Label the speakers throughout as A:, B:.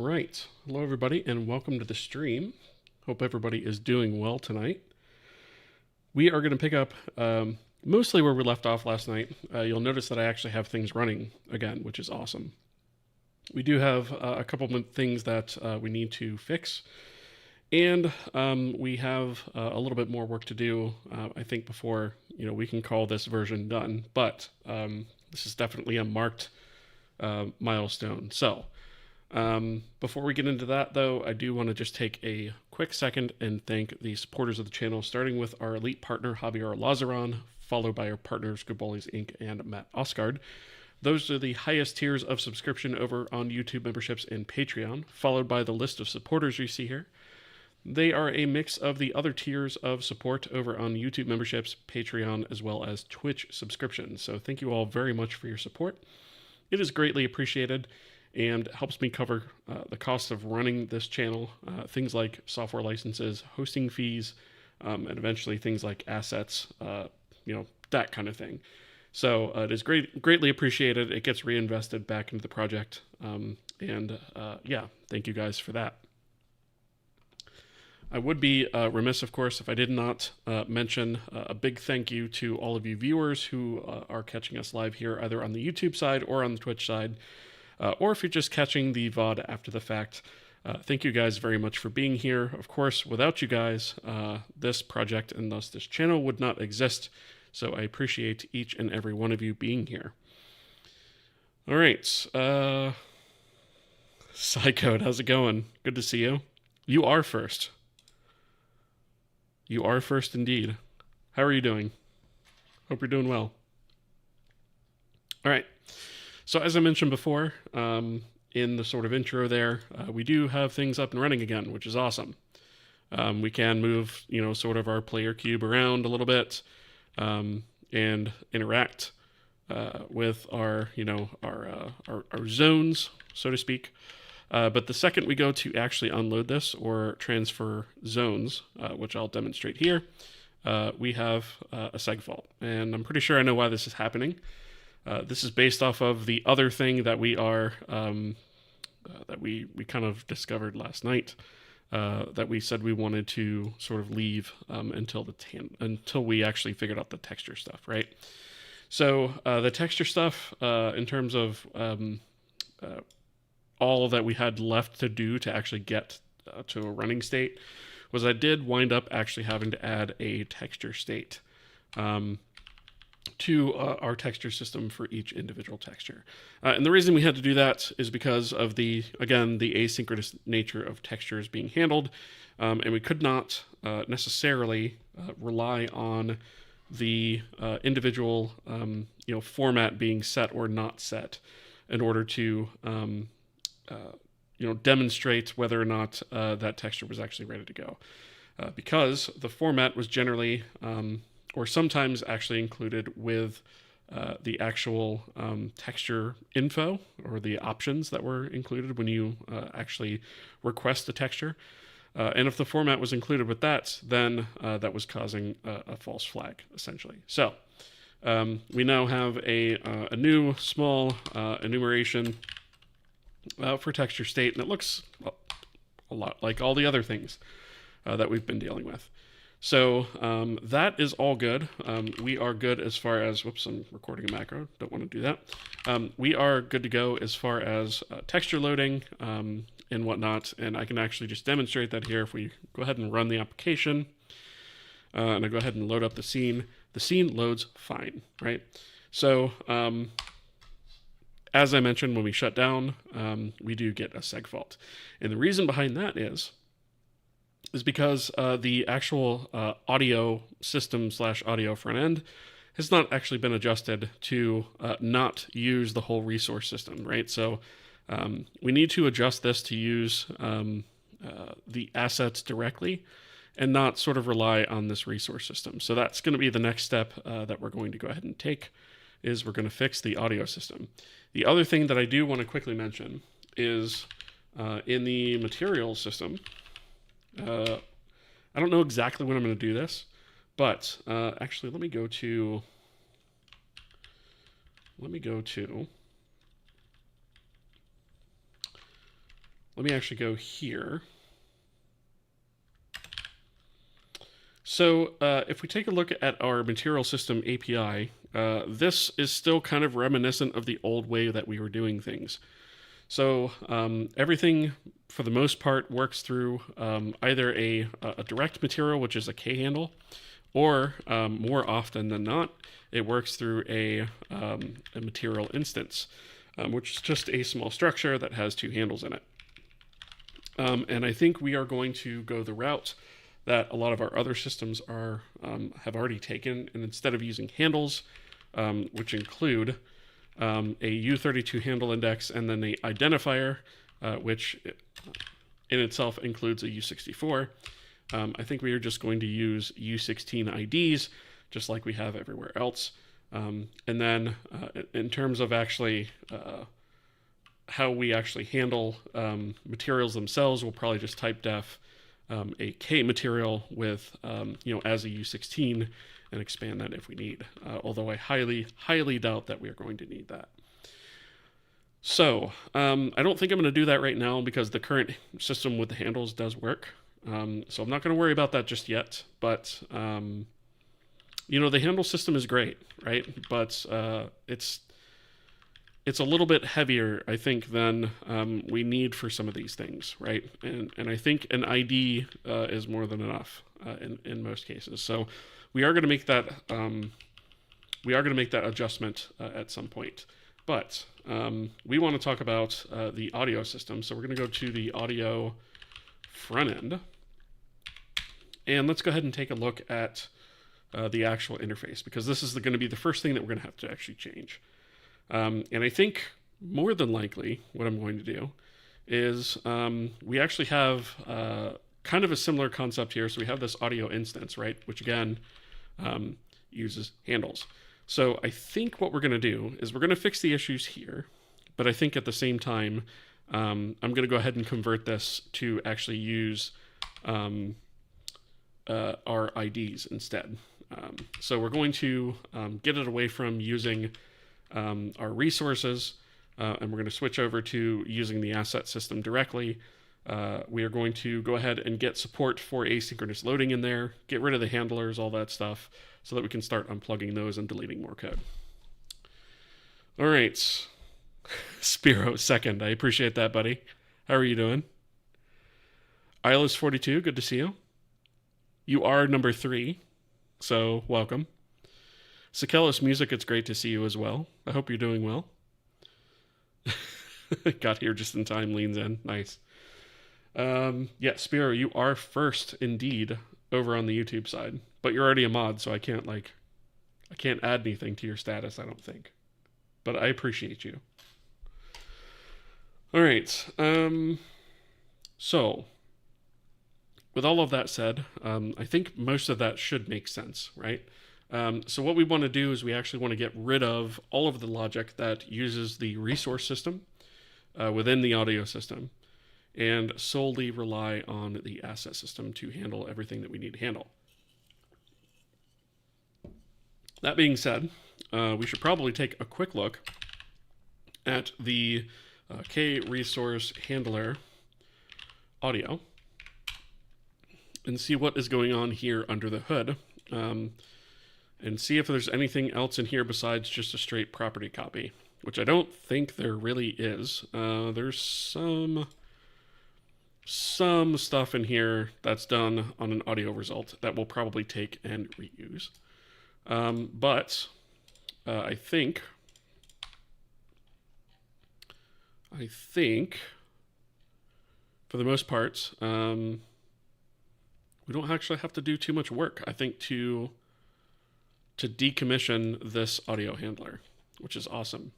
A: right. Hello, everybody, and welcome to the stream. Hope everybody is doing well tonight. We are going to pick up mostly where we left off last night. You'll notice that I actually have things running again, which is awesome. We do have a couple of things that we need to fix, and we have a little bit more work to do, I think, before we can call this version done. But this is definitely a marked milestone. So before we get into that, though, I do want to just take a quick second and thank the supporters of the channel, starting with our elite partner, Javier Lazaron, followed by our partners, Good Bullies Inc. and Matt Oscard. Those are the highest tiers of subscription over on YouTube memberships and Patreon, followed by the list of supporters you see here. They are a mix of the other tiers of support over on YouTube memberships, Patreon, as well as Twitch subscriptions. So thank you all very much for your support. It is greatly appreciated and helps me cover the cost of running this channel, things like software licenses, hosting fees, and eventually things like assets, that kind of thing. So it is greatly appreciated. It gets reinvested back into the project. Thank you guys for that. I would be remiss, of course, if I did not mention a big thank you to all of you viewers who are catching us live here, either on the YouTube side or on the Twitch side, or if you're just catching the VOD after the fact. Thank you guys very much for being here. Of course, without you guys, this project and thus this channel would not exist. So I appreciate each and every one of you being here. All right. Psycode, how's it going? Good to see you. You are first. You are first indeed. How are you doing? Hope you're doing well. All right. So as I mentioned before, in the sort of intro there, we do have things up and running again, which is awesome. We can move, sort of our player cube around a little bit, and interact with our zones, so to speak. But the second we go to actually unload this or transfer zones, which I'll demonstrate here, we have a seg fault. And I'm pretty sure I know why this is happening. This is based off of the other thing that we are that we kind of discovered last night, that we said we wanted to sort of leave until we actually figured out the texture stuff, right? So the texture stuff, in terms of all that we had left to do to actually get to a running state, was I did wind up actually having to add a texture state to our texture system for each individual texture. And the reason we had to do that is because of the asynchronous nature of textures being handled, and we could not necessarily rely on the individual format being set or not set in order to demonstrate whether or not that texture was actually ready to go, because the format was generally or sometimes actually included with the actual texture info or the options that were included when you actually request a texture. And if the format was included with that, then that was causing a false flag, essentially. So we now have a new small enumeration for texture state, and it looks a lot like all the other things that we've been dealing with. So that is all good. We are good as far as, whoops, I'm recording a macro, don't want to do that. We are good to go as far as texture loading and whatnot, and I can actually just demonstrate that here. If we go ahead and run the application, and I go ahead and load up the scene loads fine, right? So as I mentioned, when we shut down, we do get a seg fault. And the reason behind that is because the actual audio system / audio front end has not actually been adjusted to not use the whole resource system, right? So we need to adjust this to use the assets directly and not sort of rely on this resource system. So that's going to be the next step that we're going to go ahead and take, is we're going to fix the audio system. The other thing that I do want to quickly mention is in the materials system, I don't know exactly when I'm going to do this, but actually let me go to let me actually go here. So if we take a look at our material system API, this is still kind of reminiscent of the old way that we were doing things. So everything, for the most part, works through either a direct material, which is a K handle, or more often than not, it works through a material instance, which is just a small structure that has two handles in it. And I think we are going to go the route that a lot of our other systems are have already taken, and instead of using handles, which include a U32 handle index and then the identifier, which in itself includes a U64, I think we are just going to use U16 IDs, just like we have everywhere else. And then in terms of actually how we actually handle materials themselves, we'll probably just type def a K material with, as a U16 and expand that if we need. Although I highly doubt that we are going to need that. So I don't think I'm going to do that right now because the current system with the handles does work. So I'm not going to worry about that just yet. But, the handle system is great, right? But it's a little bit heavier, I think, than we need for some of these things, right? And I think an ID is more than enough in most cases. So we are going to make that adjustment at some point. But we want to talk about the audio system. So we're going to go to the audio front end, and let's go ahead and take a look at the actual interface, because this is going to be the first thing that we're going to have to actually change. And I think more than likely what I'm going to do is we actually have kind of a similar concept here. So we have this audio instance, right, which again uses handles. So I think what we're going to do is we're going to fix the issues here, but I think at the same time I'm going to go ahead and convert this to actually use our IDs instead. So we're going to get it away from using our resources, and we're going to switch over to using the asset system directly. We are going to go ahead and get support for asynchronous loading in there, get rid of the handlers, all that stuff, so that we can start unplugging those and deleting more code. All right. Spiro, second. I appreciate that, buddy. How are you doing? Ilis42, good to see you. You are number 3, so welcome. Sakelos Music, it's great to see you as well. I hope you're doing well. Got here just in time, leans in. Nice. Yeah, Spiro, you are first indeed over on the YouTube side, but you're already a mod, so I can't add anything to your status, I don't think. But I appreciate you. All right. So with all of that said, I think most of that should make sense, right? So what we want to do is we actually want to get rid of all of the logic that uses the resource system within the audio system and solely rely on the asset system to handle everything that we need to handle. That being said, we should probably take a quick look at the K resource handler audio and see what is going on here under the hood. And see if there's anything else in here besides just a straight property copy, which I don't think there really is. There's some stuff in here that's done on an audio result that we'll probably take and reuse. But I think for the most part, we don't actually have to do too much work, I think, to decommission this audio handler, which is awesome.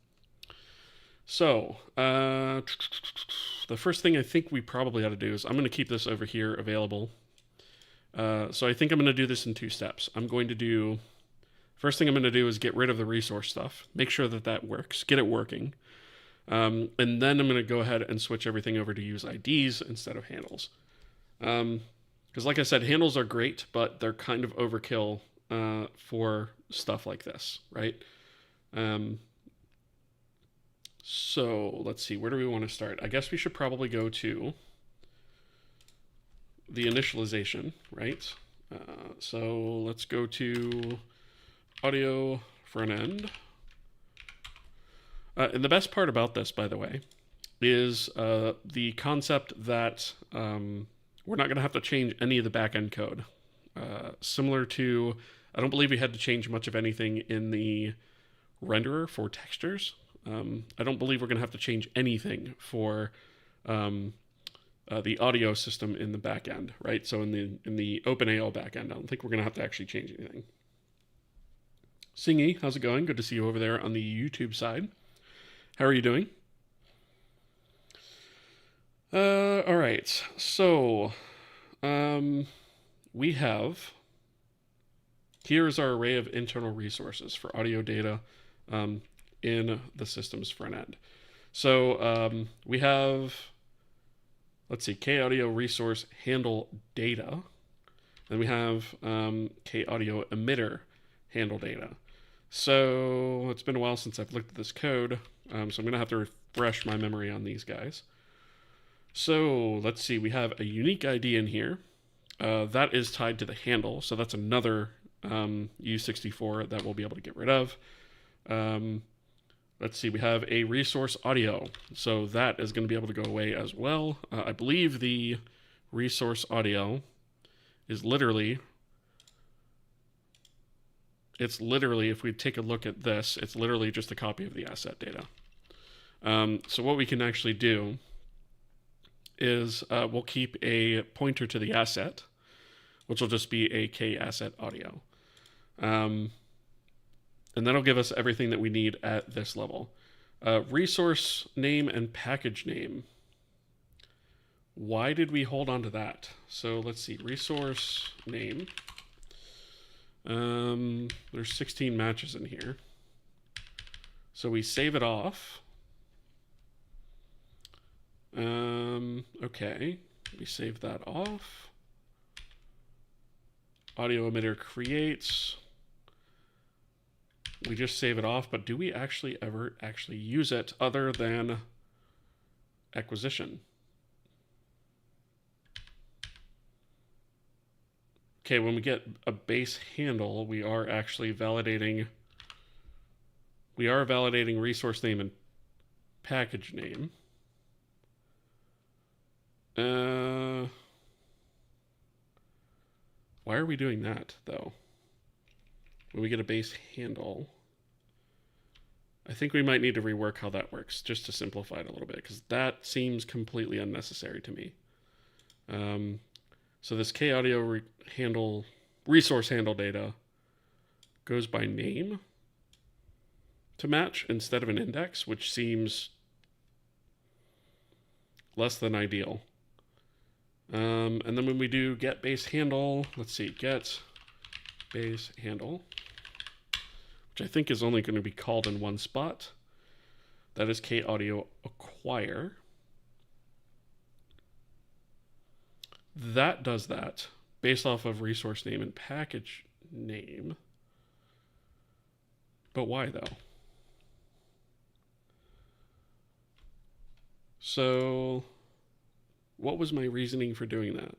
A: So the first thing I think we probably ought to do is I'm going to keep this over here available. So I think I'm going to do this in 2 steps. First thing I'm going to do is get rid of the resource stuff, make sure that works, get it working. And then I'm going to go ahead and switch everything over to use IDs instead of handles. Because like I said, handles are great, but they're kind of overkill for stuff like this, right? So let's see, where do we want to start? I guess we should probably go to the initialization, right? So let's go to audio front end. And the best part about this, by the way, is the concept that we're not going to have to change any of the backend code. Similar to, I don't believe we had to change much of anything in the renderer for textures. I don't believe we're going to have to change anything for the audio system in the backend, right? So in the OpenAL backend, I don't think we're going to have to actually change anything. Singy, how's it going? Good to see you over there on the YouTube side. How are you doing? All right. So, we have, here's our array of internal resources for audio data in the system's front end. So we have, let's see, K-audio resource handle data. Then we have K-audio emitter handle data. So it's been a while since I've looked at this code, so I'm going to have to refresh my memory on these guys. So let's see, we have a unique ID in here. That is tied to the handle, so that's another U64 that we'll be able to get rid of. Let's see, we have a resource audio, so that is going to be able to go away as well. I believe the resource audio is literally, if we take a look at this, it's literally just a copy of the asset data. So what we can actually do is we'll keep a pointer to the asset, which will just be a K asset audio. And that'll give us everything that we need at this level. Resource name and package name. Why did we hold on to that? So let's see, resource name. There's 16 matches in here. So we save it off. Okay, we save that off. Audio emitter creates. We just save it off, but do we actually ever use it other than acquisition? Okay, when we get a base handle, we are validating resource name and package name. Why are we doing that, though? When we get a base handle, I think we might need to rework how that works, just to simplify it a little bit, because that seems completely unnecessary to me. So this K-audio resource handle data goes by name to match instead of an index, which seems less than ideal. And then when we do get base handle, let's see, get base handle, which I think is only going to be called in one spot. That is K-audio acquire. That does that based off of resource name and package name. But why, though? So what was my reasoning for doing that?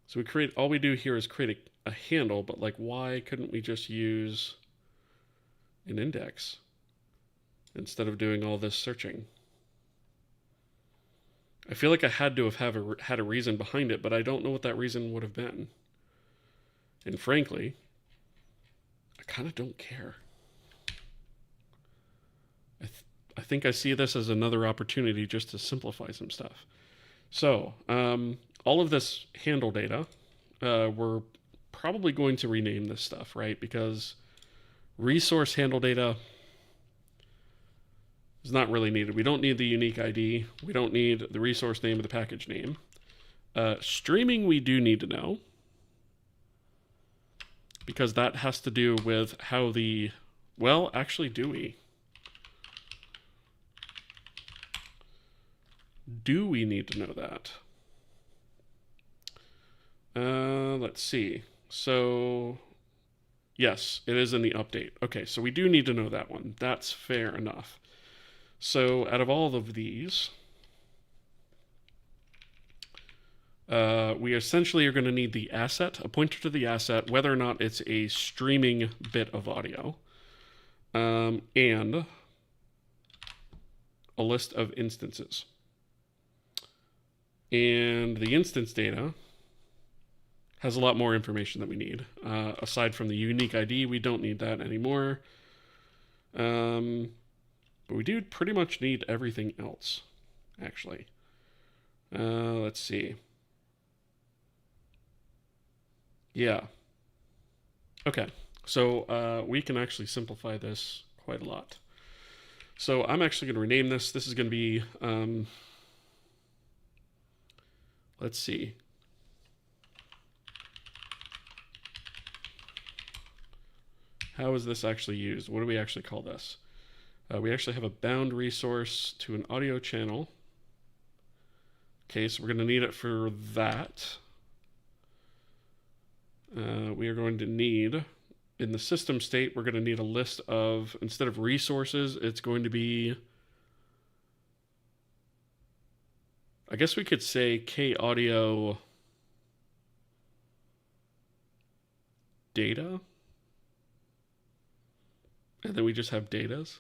A: So all we do here is create a handle, but like, why couldn't we just use an index instead of doing all this searching? I feel like I had to have had a reason behind it, but I don't know what that reason would have been. And frankly, I kind of don't care. I think I see this as another opportunity just to simplify some stuff. So all of this handle data, we're probably going to rename this stuff, right? Because resource handle data is not really needed. We don't need the unique ID. We don't need the resource name of the package name. Streaming we do need to know, because that has to do with how well, actually, do we? Do we need to know that? Let's see. So Yes, it is in the update. Okay, so we do need to know that one. That's fair enough. So out of all of these, we essentially are going to need the asset, a pointer to the asset, whether or not it's a streaming bit of audio, and a list of instances. And the instance data has a lot more information that we need. Aside from the unique ID, we don't need that anymore. But we do pretty much need everything else, actually. Let's see. Yeah. Okay. So we can actually simplify this quite a lot. So I'm actually going to rename this. This is going to be, let's see. How is this actually used? What do we actually call this? We actually have a bound resource to an audio channel. Okay, so we're going to need it for that. We are going to need, in the system state, we're going to need a list of, instead of resources, it's going to be, I guess we could say KAudio data. And then we just have datas,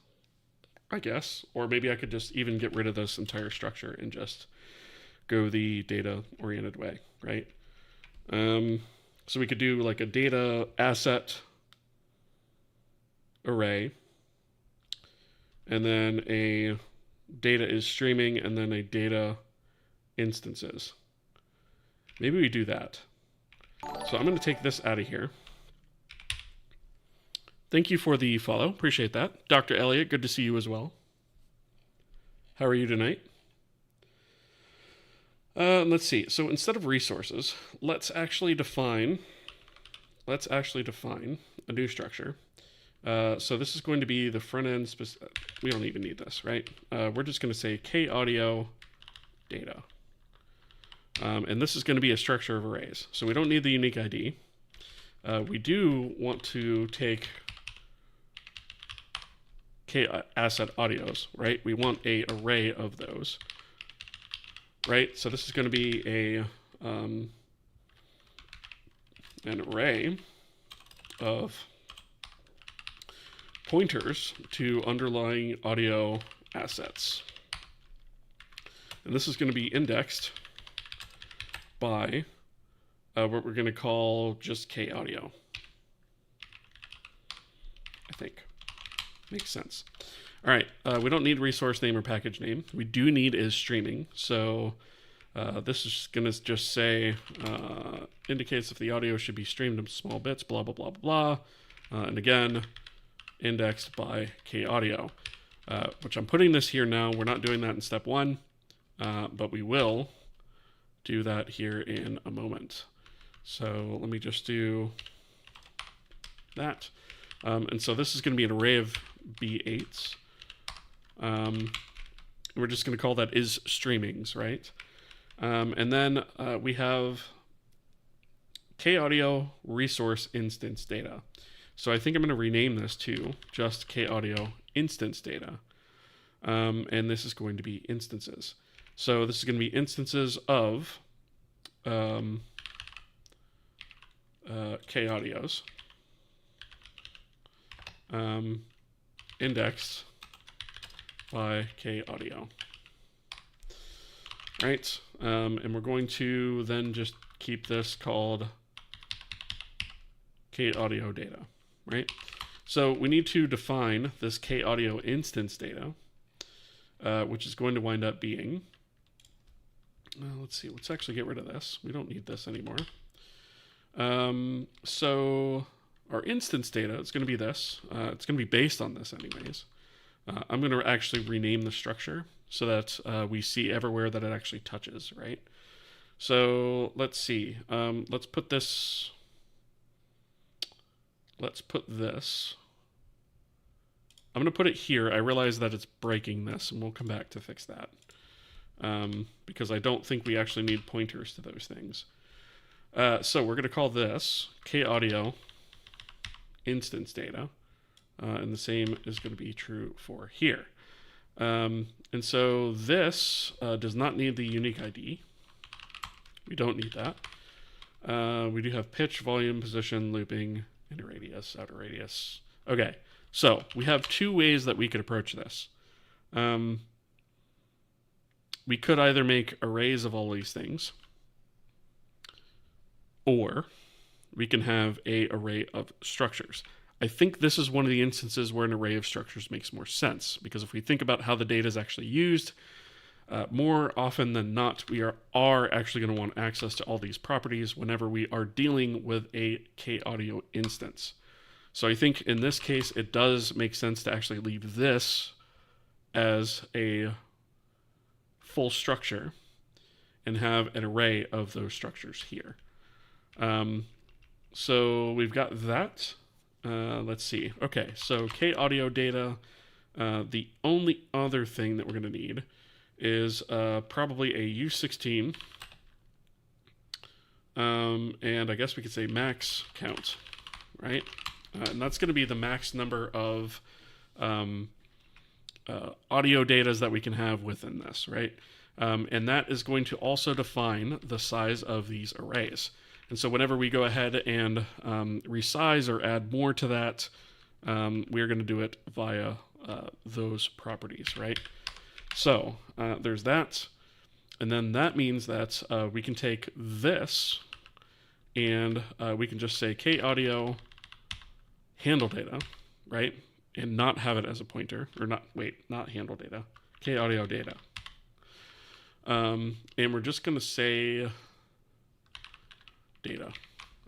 A: I guess. Or maybe I could just even get rid of this entire structure and just go the data-oriented way, right? So we could do like a data asset array, and then a data is streaming, and then a data instances. Maybe we do that. So I'm going to take this out of here. Thank you for the follow. Appreciate that. Dr. Elliott, good to see you as well. How are you tonight? Let's see. So instead of resources, let's actually define a new structure. So this is going to be the front end. We don't even need this, right? We're just going to say KAudio data. And this is going to be a structure of arrays. So we don't need the unique ID. We do want to take asset audios, right? We want an array of those, right? So this is going to be an array of pointers to underlying audio assets. And this is going to be indexed by what we're going to call just KAudio, I think. Makes sense. All right, we don't need resource name or package name. We do need is streaming. So this is going to just say indicates if the audio should be streamed in small bits, blah, blah, blah, blah, blah. And again, indexed by KAudio, which I'm putting this here now. We're not doing that in step one, but we will do that here in a moment. So let me just do that. And so this is going to be an array of B8s. We're just going to call that is streamings, right? And then we have KAudio resource instance data. So I think I'm going to rename this to just KAudio instance data. And this is going to be instances. So this is going to be instances of KAudios. Indexed by KAudio. Right, and we're going to then just keep this called KAudio data, right? So we need to define this KAudio instance data, which is going to wind up being, let's see, let's actually get rid of this. We don't need this anymore. So our instance data is going to be this. It's going to be based on this anyways. I'm going to actually rename the structure so that we see everywhere that it actually touches, right? So let's see. Let's put this. I'm going to put it here. I realize that it's breaking this, and we'll come back to fix that. Because I don't think we actually need pointers to those things. So we're going to call this KAudio instance data. And the same is going to be true for here. And so this does not need the unique ID. We don't need that. We do have pitch, volume, position, looping, inner radius, outer radius. Okay, so we have two ways that we could approach this. We could either make arrays of all these things, or we can have an array of structures. I think this is one of the instances where an array of structures makes more sense, because if we think about how the data is actually used, more often than not, we are actually going to want access to all these properties whenever we are dealing with a K-audio instance. So I think in this case, it does make sense to actually leave this as a full structure and have an array of those structures here. So we've got that. Let's see. Okay, so K-audio data. The only other thing that we're going to need is probably a U16. And I guess we could say max count, right? And that's going to be the max number of audio datas that we can have within this, right? And that is going to also define the size of these arrays. And so whenever we go ahead and resize or add more to that, we're going to do it via those properties, right? So there's that. And then that means that we can take this and we can just say K-audio handle data, right? And not have it as a pointer, or not handle data, K-audio data. And we're just going to say data,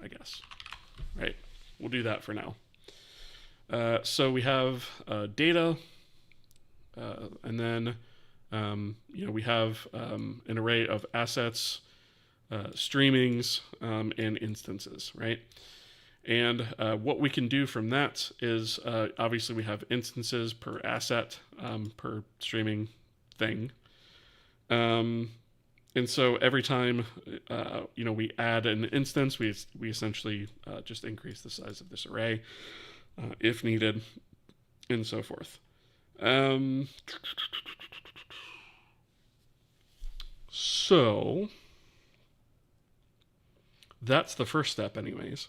A: I guess, right? We'll do that for now. So we have data, and then we have an array of assets, streamings, and instances, right? And what we can do from that is obviously we have instances per asset, per streaming thing. And so every time, we add an instance, we essentially just increase the size of this array if needed, and so forth. So that's the first step anyways.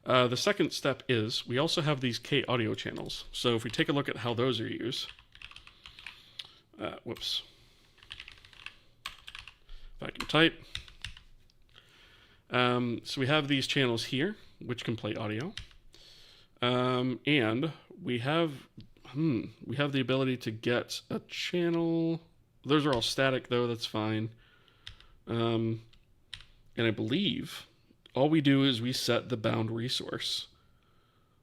A: The second step is we also have these K-audio channels. So if we take a look at how those are used, whoops. If I can type. So we have these channels here, which can play audio. And we have the ability to get a channel. Those are all static though, that's fine. And I believe all we do is we set the bound resource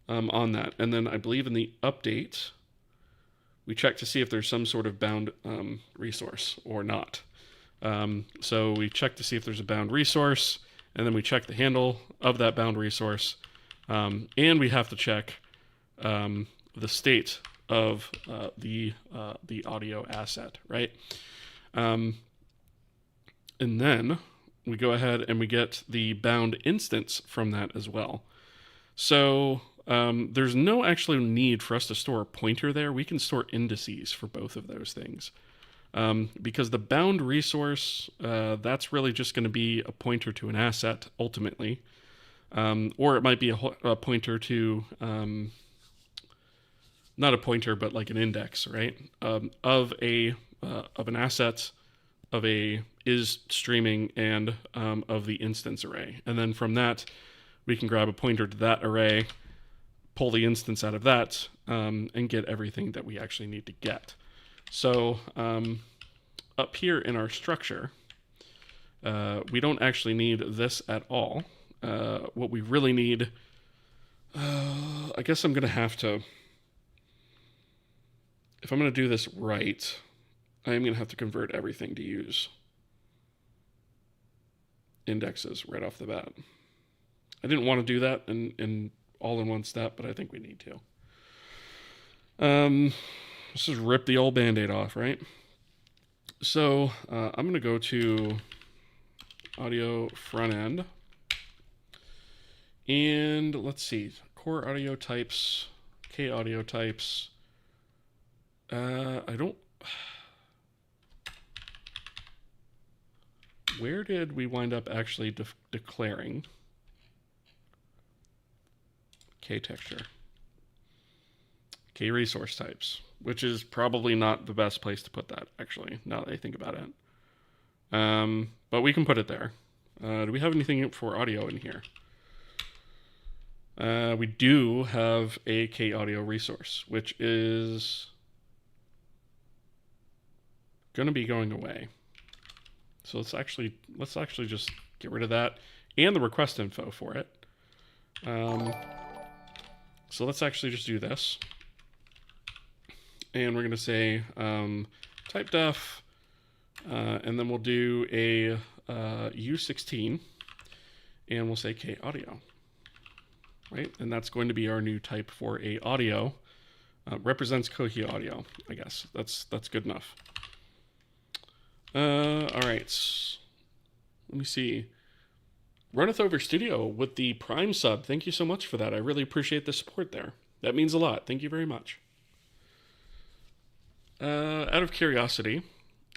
A: on that. And then I believe in the update, we check to see if there's some sort of bound resource or not. So we check to see if there's a bound resource, and then we check the handle of that bound resource, and we have to check the state of the audio asset, right? And then we go ahead and we get the bound instance from that as well. So there's no actual need for us to store a pointer there. We can store indices for both of those things. Because the bound resource, that's really just going to be a pointer to an asset, ultimately. Or it might be a pointer to, not a pointer, but like an index, right? Of an asset, of a is streaming, and of the instance array. And then from that, we can grab a pointer to that array, pull the instance out of that, and get everything that we actually need to get. So up here in our structure, we don't actually need this at all. What we really need, I guess I'm going to have to, if I'm going to do this right, I am going to have to convert everything to use indexes right off the bat. I didn't want to do that in all in one step, but I think we need to. Let's just rip the old Band-Aid off, right? So I'm going to go to audio front end. And let's see, core audio types, K audio types. I don't... Where did we wind up actually declaring K texture? K resource types, which is probably not the best place to put that, actually, now that I think about it. But we can put it there. Do we have anything for audio in here? We do have a K audio resource, which is going to be going away. So let's actually just get rid of that and the request info for it. So let's actually just do this. And we're going to say type def, and then we'll do a U16, and we'll say K audio, right? And that's going to be our new type for a audio. Represents Kohi audio, I guess. That's good enough. All right. Let me see. Runneth Over Studio with the Prime sub. Thank you so much for that. I really appreciate the support there. That means a lot. Thank you very much. Out of curiosity,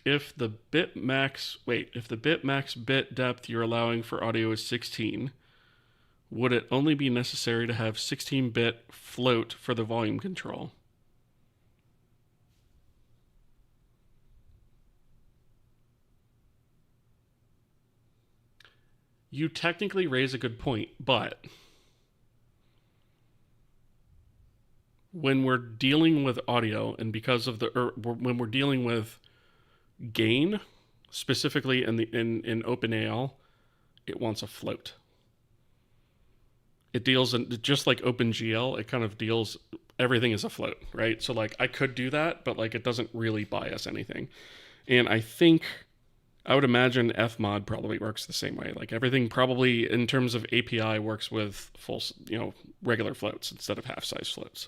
A: if the bit max bit depth you're allowing for audio is 16, would it only be necessary to have 16-bit float for the volume control? You technically raise a good point, but when we're dealing with audio, and because of when we're dealing with gain, specifically in OpenAL, it wants a float. It deals in, just like OpenGL, it kind of deals, everything is a float, right? So like I could do that, but like it doesn't really buy us anything. And I would imagine Fmod probably works the same way. Like everything probably in terms of API works with full, regular floats instead of half-size floats.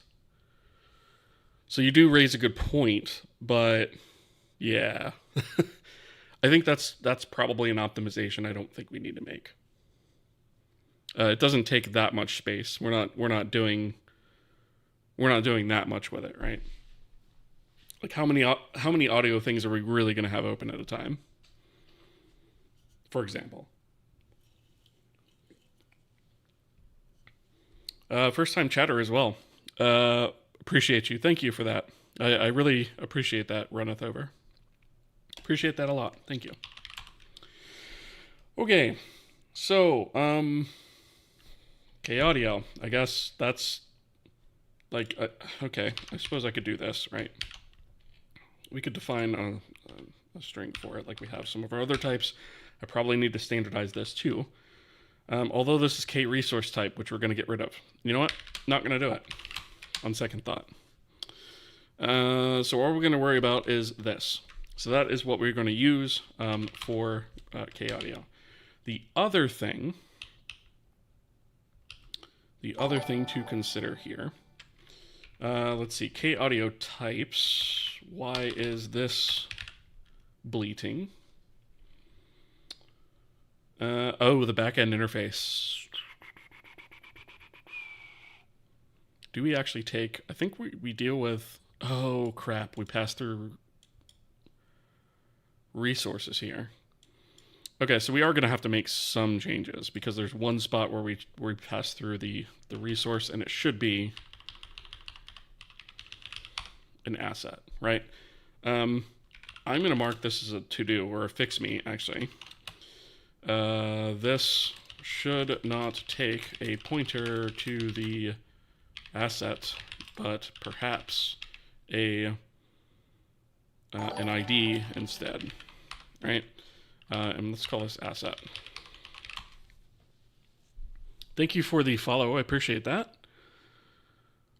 A: So you do raise a good point, but yeah, I think that's probably an optimization I don't think we need to make. It doesn't take that much space. We're not doing that much with it, right? Like how many audio things are we really going to have open at a time? For example. First time chatter as well. Appreciate you. Thank you for that. I really appreciate that, Runneth Over. Appreciate that a lot. Thank you. Okay. So, K audio. I guess that's like, okay. I suppose I could do this, right? We could define a string for it like we have some of our other types. I probably need to standardize this too. Although this is K resource type, which we're going to get rid of. You know what? Not going to do it on second thought. So all we're going to worry about is this. So that is what we're going to use for K audio. The other thing to consider here, let's see, K audio types. Why is this bleating? Oh, the backend interface. Do we actually take... I think we deal with... Oh, crap. We pass through resources here. Okay, so we are going to have to make some changes because there's one spot where we pass through the resource, and it should be an asset, right? I'm going to mark this as a to-do, or a fix me, actually. This should not take a pointer to the asset, but perhaps an ID instead, right? And let's call this asset. Thank you for the follow. I appreciate that. I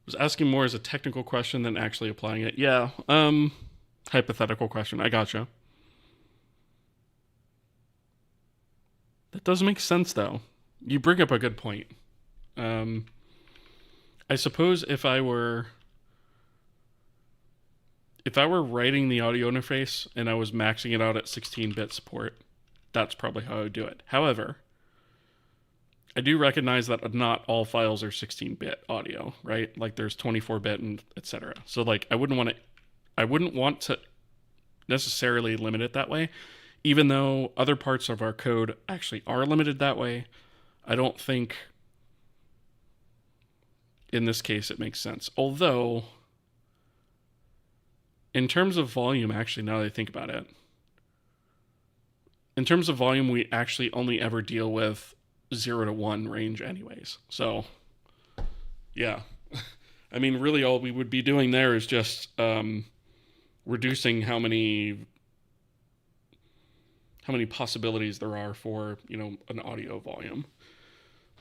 A: was asking more as a technical question than actually applying it. Yeah, hypothetical question. I gotcha. That does make sense, though. You bring up a good point. I suppose if I were writing the audio interface and I was maxing it out at 16-bit support, that's probably how I would do it. However, I do recognize that not all files are 16-bit audio, right? Like there's 24-bit and etc. So like I wouldn't want to necessarily limit it that way, even though other parts of our code actually are limited that way. I don't think in this case it makes sense. Although, in terms of volume, actually, now that I think about it, in terms of volume, we actually only ever deal with 0 to 1 range anyways. So, yeah. I mean, really all we would be doing there is just reducing how many possibilities there are for, an audio volume,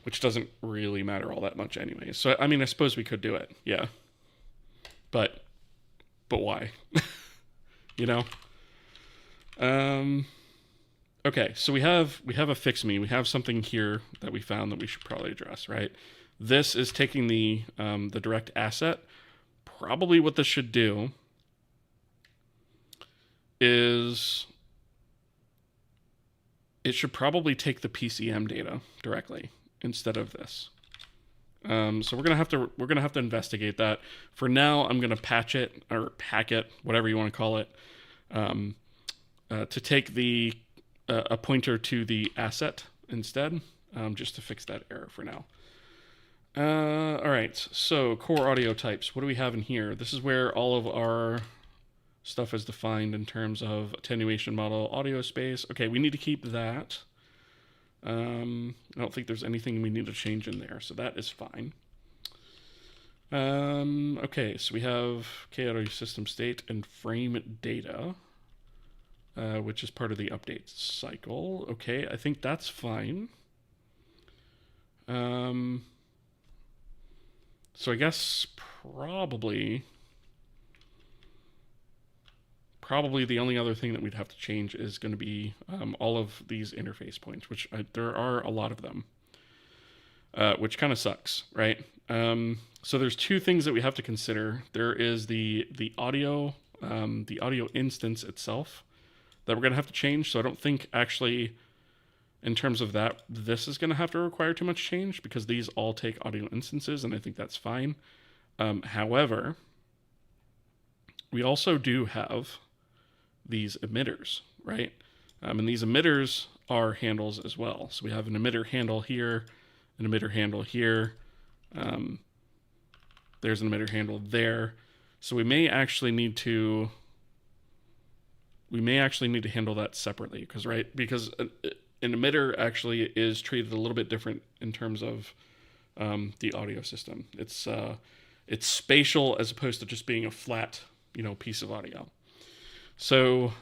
A: which doesn't really matter all that much anyway. So, I mean, I suppose we could do it, yeah. But why? Okay, so we have a fix me. We have something here that we found that we should probably address, right? This is taking the direct asset. Probably what this should do is it should probably take the PCM data directly instead of this. So we're gonna have to investigate that. For now, I'm gonna patch it or pack it, whatever you want to call it, to take a pointer to the asset instead, just to fix that error for now. All right, so core audio types. What do we have in here? This is where all of our stuff is defined in terms of attenuation model, audio space. Okay, we need to keep that. I don't think there's anything we need to change in there, so that is fine. Okay, so we have K-audio system state and frame data, which is part of the update cycle. Okay, I think that's fine. So I guess probably the only other thing that we'd have to change is going to be all of these interface points, which there are a lot of them, which kind of sucks, right? So there's two things that we have to consider. There is the audio instance itself that we're going to have to change. So I don't think actually, in terms of that, this is going to have to require too much change because these all take audio instances, and I think that's fine. However, we also do have these emitters, right? And these emitters are handles as well. So we have an emitter handle here, an emitter handle here. There's an emitter handle there. So we may actually need to handle that separately because an emitter actually is treated a little bit different in terms of the audio system. It's spatial as opposed to just being a flat, piece of audio. So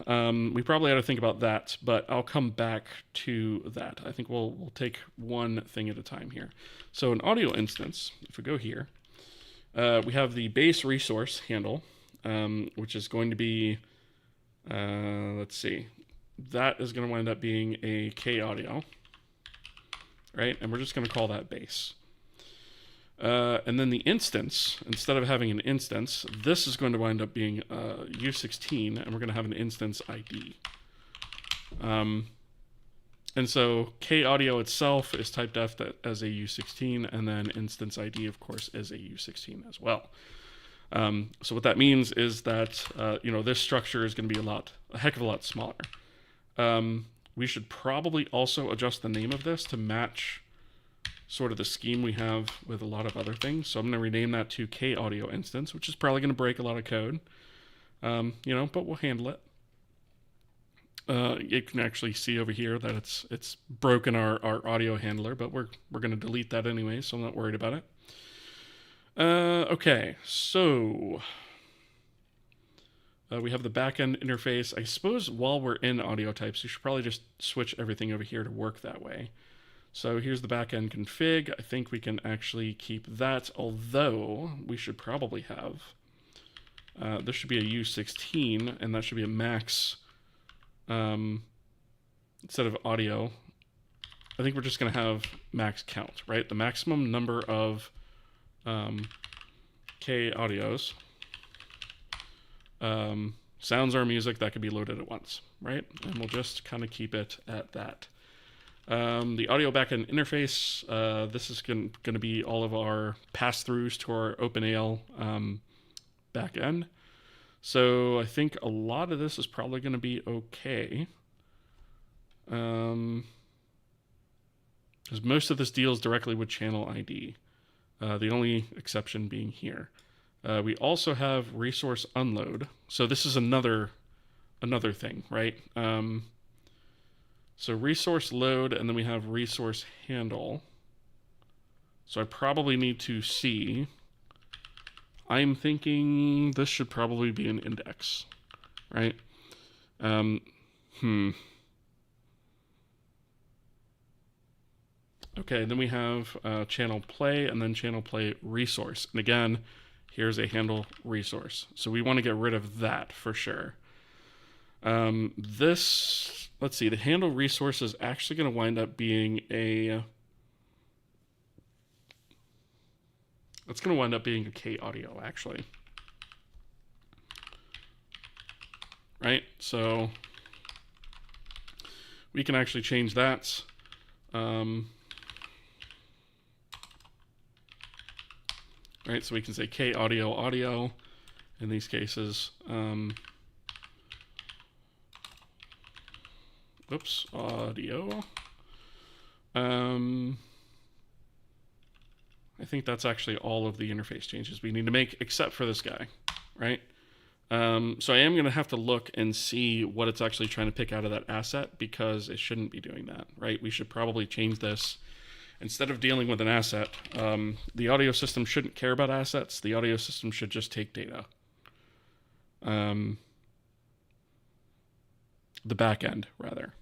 A: we probably ought to think about that, but I'll come back to that. I think we'll take one thing at a time here. So an audio instance, if we go here, we have the base resource handle, which is going to be, let's see, that is going to wind up being a K-audio, right? And we're just going to call that base. And then the instance, instead of having an instance, this is going to wind up being U16, and we're going to have an instance ID. And so K-audio itself is typed as a U16, and then instance ID, of course, is a U16 as well. So what that means is that, this structure is going to be a heck of a lot smaller. We should probably also adjust the name of this to match sort of the scheme we have with a lot of other things. So I'm going to rename that to K-audio instance, which is probably going to break a lot of code, but we'll handle it. You can actually see over here that it's broken our audio handler, but we're going to delete that anyway, so I'm not worried about it. Okay, so we have the backend interface. I suppose while we're in audio types, you should probably just switch everything over here to work that way. So here's the backend config. I think we can actually keep that, although we should probably have, this should be a U16, and that should be a max, instead of audio. I think we're just going to have max count, right? The maximum number of K-audios, sounds or music that could be loaded at once, right? And we'll just kind of keep it at that. The audio backend interface, this is going to be all of our pass-throughs to our OpenAL backend. So I think a lot of this is probably going to be okay. Because most of this deals directly with channel ID. The only exception being here. We also have resource unload. So this is another thing, right? So resource load, and then we have resource handle. So I probably need to see. I'm thinking this should probably be an index, right? Okay, then we have channel play and then channel play resource. And again, here's a handle resource. So we want to get rid of that for sure. Let's see, the handle resource is actually going to wind up being it's going to wind up being a K audio, actually. Right? So we can actually change that. Right, so we can say K audio in these cases. Oops, audio. I think that's actually all of the interface changes we need to make, except for this guy, right? So I am going to have to look and see what it's actually trying to pick out of that asset, because it shouldn't be doing that, right? We should probably change this. Instead of dealing with an asset, the audio system shouldn't care about assets. The audio system should just take data. The back end, rather.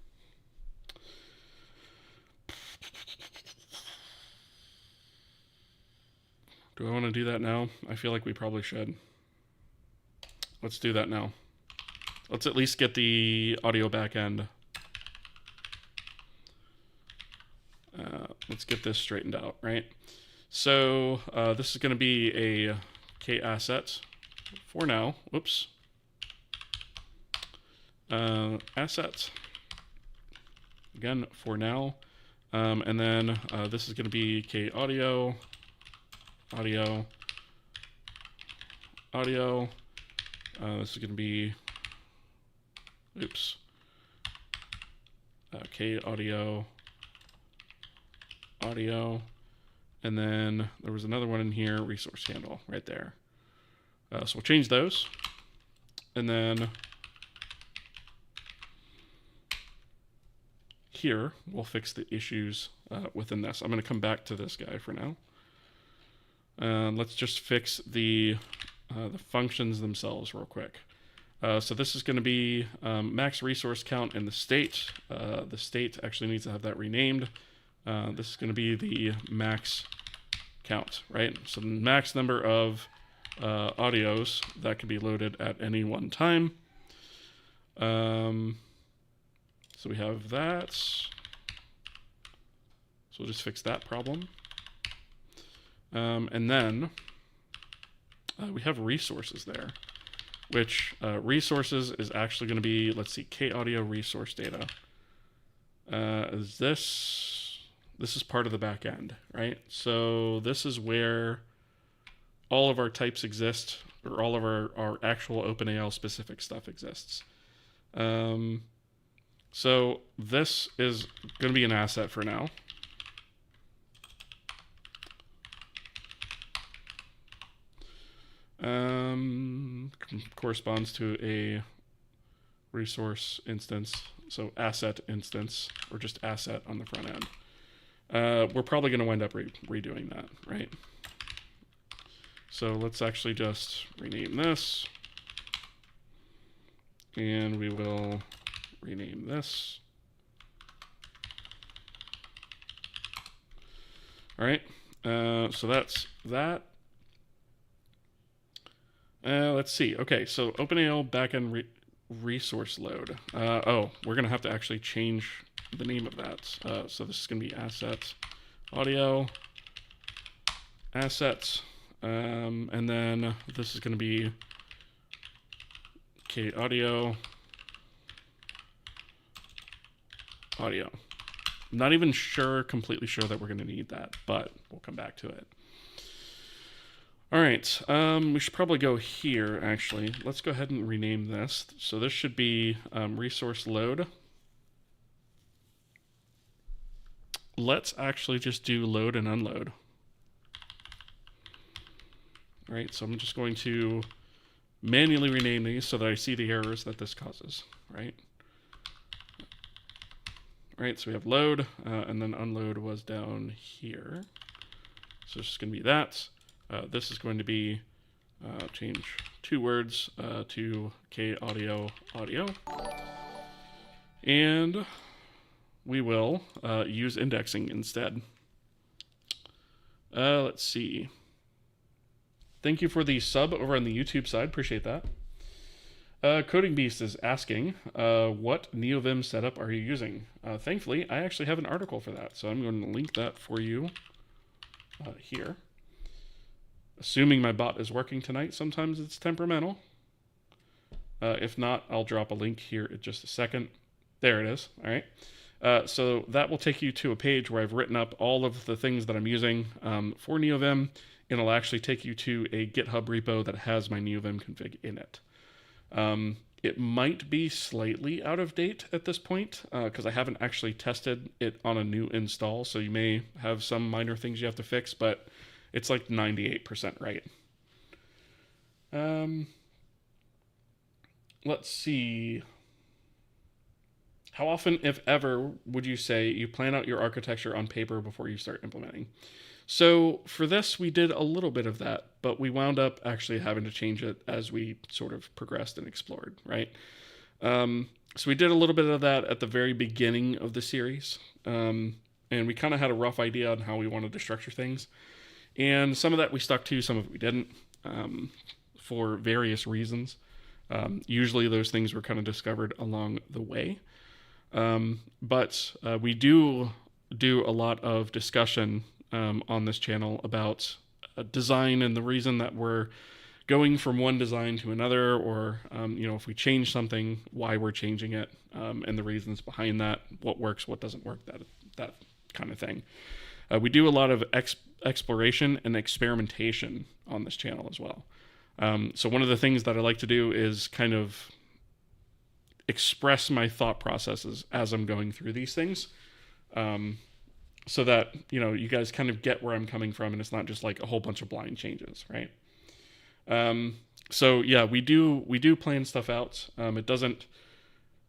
A: Do I want to do that now? I feel like we probably should. Let's do that now. Let's at least get the audio back end. Let's get this straightened out, right? So this is going to be a K asset for now. Whoops. Asset. Again, for now. And then this is going to be K audio. Audio. This is going to be, oops. K audio. And then there was another one in here, resource handle, right there. So we'll change those. And then here, we'll fix the issues within this. I'm going to come back to this guy for now. Let's just fix the functions themselves real quick. So this is going to be max resource count in the state. The state actually needs to have that renamed. This is going to be the max count, right? So the max number of audios that can be loaded at any one time. So we have that. So we'll just fix that problem. And then we have resources there, which resources is actually going to be, let's see, K audio resource data. This is part of the back end, right? So this is where all of our types exist, or all of our actual OpenAL specific stuff exists. So this is going to be an asset for now. Corresponds to a resource instance, so asset instance, or just asset on the front end. We're probably going to wind up redoing that, right? So let's actually just rename this, and we will rename this. All right, so that's that. Let's see. Okay, so OpenAL backend resource load. We're going to have to actually change the name of that. So this is going to be asset audio, assets, and then this is going to be K audio. I'm not even completely sure that we're going to need that, but we'll come back to it. All right, we should probably go here, actually. Let's go ahead and rename this. So this should be resource load. Let's actually just do load and unload. All right, so I'm just going to manually rename these so that I see the errors that this causes, right? All right, so we have load, and then unload was down here. So it's just going to be that. This is going to be change 2 words to K audio audio. And we will use indexing instead. Let's see. Thank you for the sub over on the YouTube side. Appreciate that. Coding Beast is asking, what NeoVim setup are you using? Thankfully, I actually have an article for that, so I'm going to link that for you here. Assuming my bot is working tonight, sometimes it's temperamental. If not, I'll drop a link here in just a second. There it is. All right. So that will take you to a page where I've written up all of the things that I'm using for NeoVim, and it'll actually take you to a GitHub repo that has my NeoVim config in it. It might be slightly out of date at this point because I haven't actually tested it on a new install, so you may have some minor things you have to fix, but it's like 98% right. Let's see. How often, if ever, would you say you plan out your architecture on paper before you start implementing? So for this, we did a little bit of that, but we wound up actually having to change it as we sort of progressed and explored, right? So we did a little bit of that at the very beginning of the series, and we kind of had a rough idea on how we wanted to structure things. And some of that we stuck to, some of it we didn't, for various reasons. Usually those things were kind of discovered along the way. But we do a lot of discussion on this channel about design and the reason that we're going from one design to another, or if we change something, why we're changing it, and the reasons behind that, what works, what doesn't work, that kind of thing. We do a lot of exploration and experimentation on this channel as well. So one of the things that I like to do is kind of express my thought processes as I'm going through these things, so that you guys kind of get where I'm coming from, and it's not just like a whole bunch of blind changes, right? So yeah, we do plan stuff out. It doesn't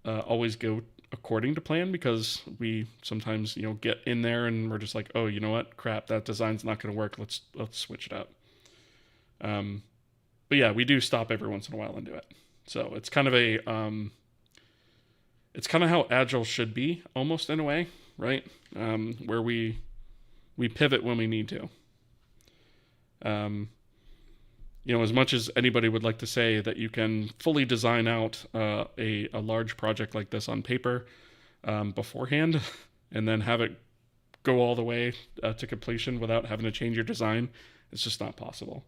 A: always go according to plan, because we sometimes get in there and we're just like, oh, you know what, crap, that design's not going to work, let's switch it up. But yeah, we do stop every once in a while and do it. So it's kind of it's kind of how Agile should be, almost, in a way, right? Where we pivot when we need to. As much as anybody would like to say that you can fully design out a large project like this on paper beforehand and then have it go all the way to completion without having to change your design, it's just not possible.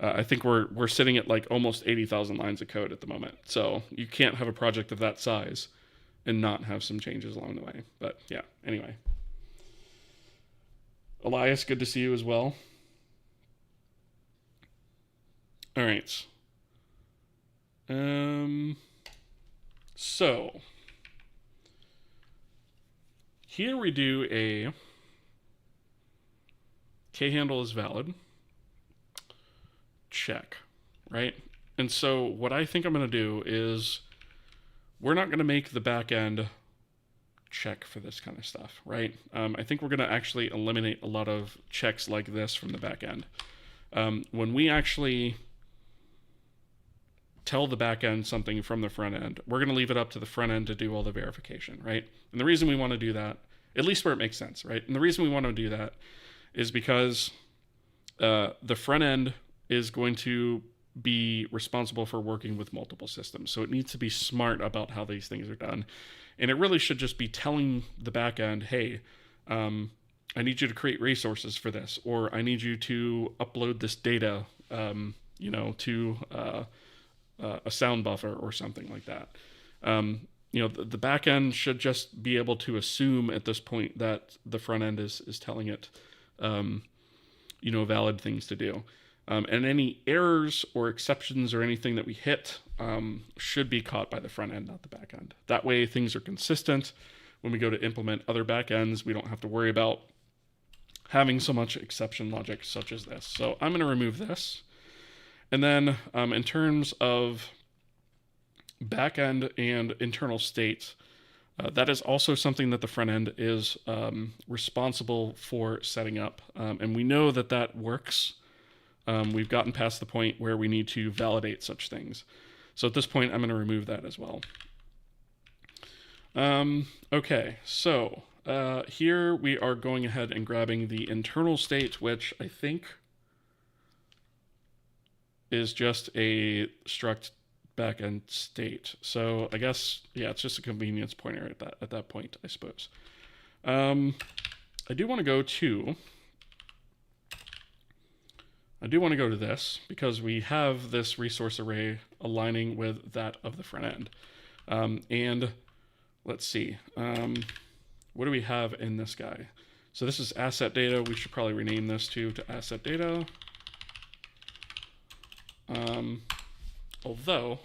A: I think we're sitting at like almost 80,000 lines of code at the moment. So you can't have a project of that size and not have some changes along the way. But yeah, anyway. Elias, good to see you as well. All right. So here we do a K handle is valid. Check, right? And so what I think I'm going to do is we're not going to make the back end check for this kind of stuff, right? I think we're going to actually eliminate a lot of checks like this from the back end. When we actually tell the back end something from the front end, we're going to leave it up to the front end to do all the verification, right? And the reason we want to do that, at least where it makes sense, right? And the reason we want to do that is because the front end is going to be responsible for working with multiple systems. So it needs to be smart about how these things are done. And it really should just be telling the back end, hey, I need you to create resources for this, or I need you to upload this data, to a sound buffer or something like that. the back end should just be able to assume at this point that the front end is telling it, valid things to do. And any errors or exceptions or anything that we hit should be caught by the front end, not the back end. That way things are consistent. When we go to implement other back ends, we don't have to worry about having so much exception logic such as this. So I'm going to remove this. And then in terms of backend and internal state, that is also something that the front end is responsible for setting up. And we know that that works. We've gotten past the point where we need to validate such things. So at this point, I'm going to remove that as well. Okay, so here we are going ahead and grabbing the internal state, which I think is just a struct backend state. So I guess, yeah, it's just a convenience pointer at that point, I suppose. I do want to go to this because we have this resource array aligning with that of the front end. And let's see, what do we have in this guy? So this is asset data. We should probably rename this to asset data. Although,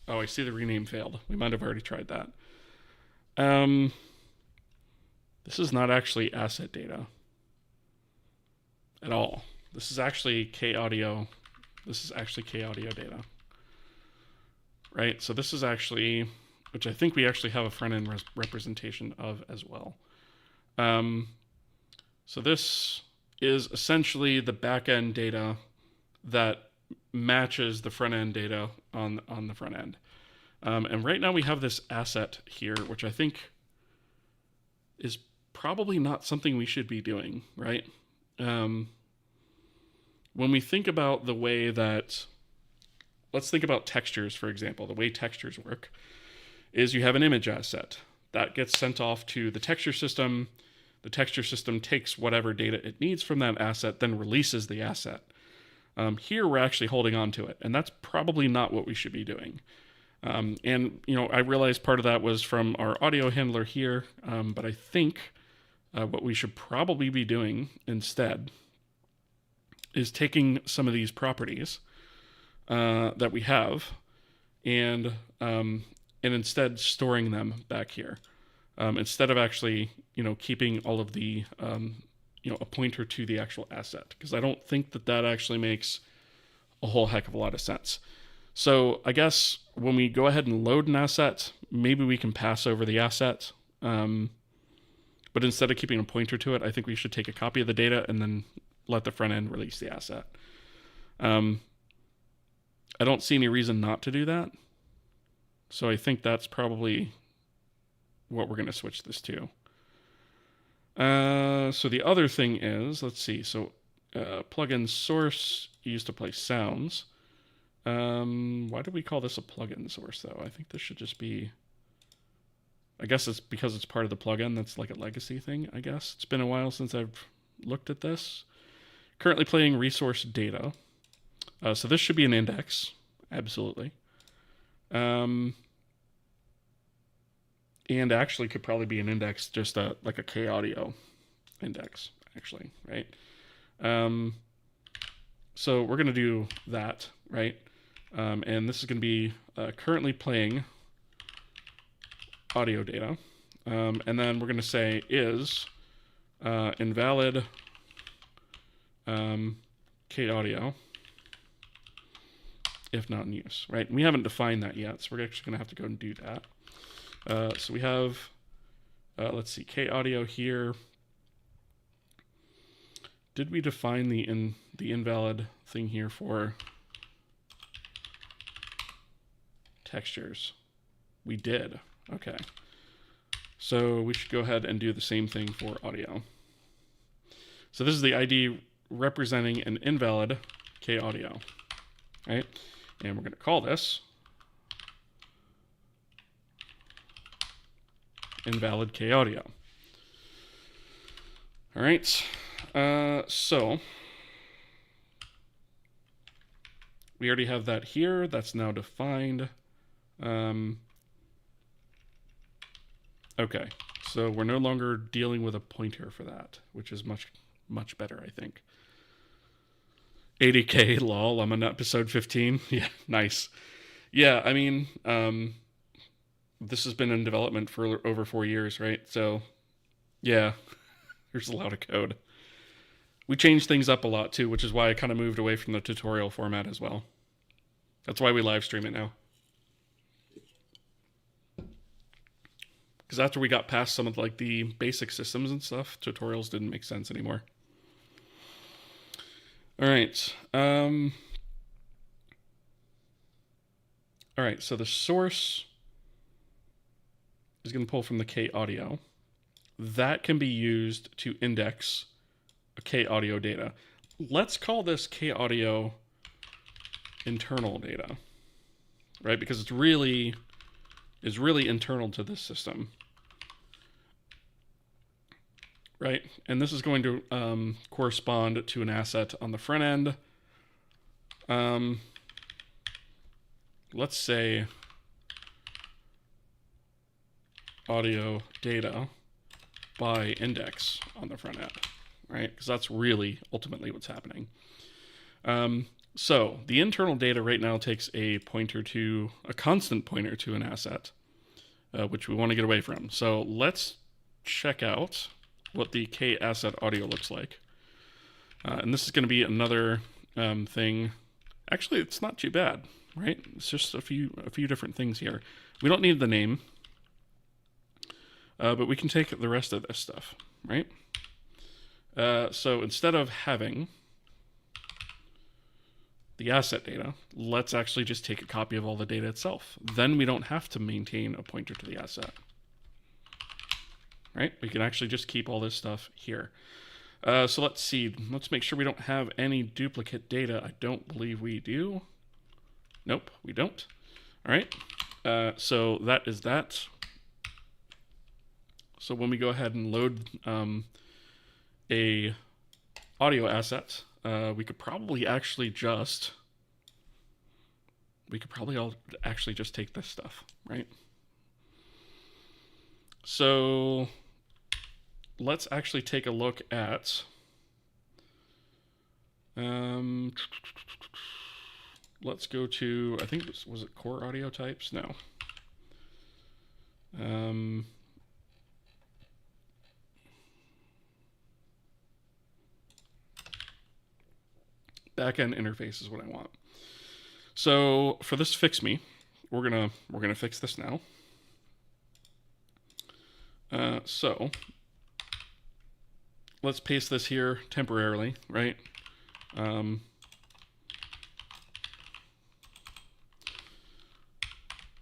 A: oh, I see the rename failed. We might have already tried that. This is not actually asset data at all. This is actually K-audio. This is actually K-audio data, right? So this is actually, which I think we actually have a front-end representation of as well. So this is essentially the back-end data that matches the front-end data on the front end. And right now we have this asset here, which I think is probably not something we should be doing, right? When we think about the way that, let's think about textures, for example. The way textures work is you have an image asset. That gets sent off to the texture system. The texture system takes whatever data it needs from that asset, then releases the asset. Here we're actually holding on to it, and that's probably not what we should be doing. And I realized part of that was from our audio handler here, but I think what we should probably be doing instead is taking some of these properties that we have and instead storing them back here. Instead of actually, keeping all of the, a pointer to the actual asset, because I don't think that actually makes a whole heck of a lot of sense. So I guess when we go ahead and load an asset, maybe we can pass over the asset. But instead of keeping a pointer to it, I think we should take a copy of the data and then let the front end release the asset. I don't see any reason not to do that. So I think that's probably what we're going to switch this to. So the other thing is, let's see. So plugin source used to play sounds. Why did we call this a plugin source though? I think this should just be, I guess it's because it's part of the plugin. That's like a legacy thing, I guess. It's been a while since I've looked at this. Currently playing resource data. So this should be an index. Absolutely. And actually could probably be an index, just like a K-audio index, actually, right? So we're going to do that, right? And this is going to be currently playing audio data. And then we're going to say is invalid K-audio if not in use, right? And we haven't defined that yet, so we're actually going to have to go and do that. So we have, let's see, K-audio here. Did we define the invalid thing here for textures? We did. Okay. So we should go ahead and do the same thing for audio. So this is the ID representing an invalid K-audio, right? And we're going to call this invalid K-audio. All right. So we already have that here. That's now defined. Okay, so we're no longer dealing with a pointer for that, which is much better, I think. 80K, lol, I'm on episode 15. Yeah, nice. Yeah, I mean, this has been in development for over 4 years, right? So, yeah, there's a lot of code. We changed things up a lot too, which is why I kind of moved away from the tutorial format as well. That's why we live stream it now. Because after we got past some of like the basic systems and stuff, tutorials didn't make sense anymore. All right. All right, so the source is going to pull from the K audio. That can be used to index a K audio data. Let's call this K audio internal data, right? Because it's really internal to this system, right? And this is going to correspond to an asset on the front end. Let's say audio data by index on the front end, right? Because that's really ultimately what's happening. So the internal data right now takes a constant pointer to an asset, which we want to get away from. So let's check out what the K asset audio looks like. And this is going to be another thing. Actually, it's not too bad, right? It's just a few different things here. We don't need the name, but we can take the rest of this stuff, right? So instead of having the asset data, let's actually just take a copy of all the data itself. Then we don't have to maintain a pointer to the asset, right? We can actually just keep all this stuff here. So let's see. Let's make sure we don't have any duplicate data. I don't believe we do. Nope, we don't. All right. So that is that. So when we go ahead and load a audio asset, we could probably actually just take this stuff, right? So let's actually take a look at let's go to, I think was it core audio types? No. Backend interface is what I want. So for this fix me, we're gonna fix this now. So let's paste this here temporarily, right?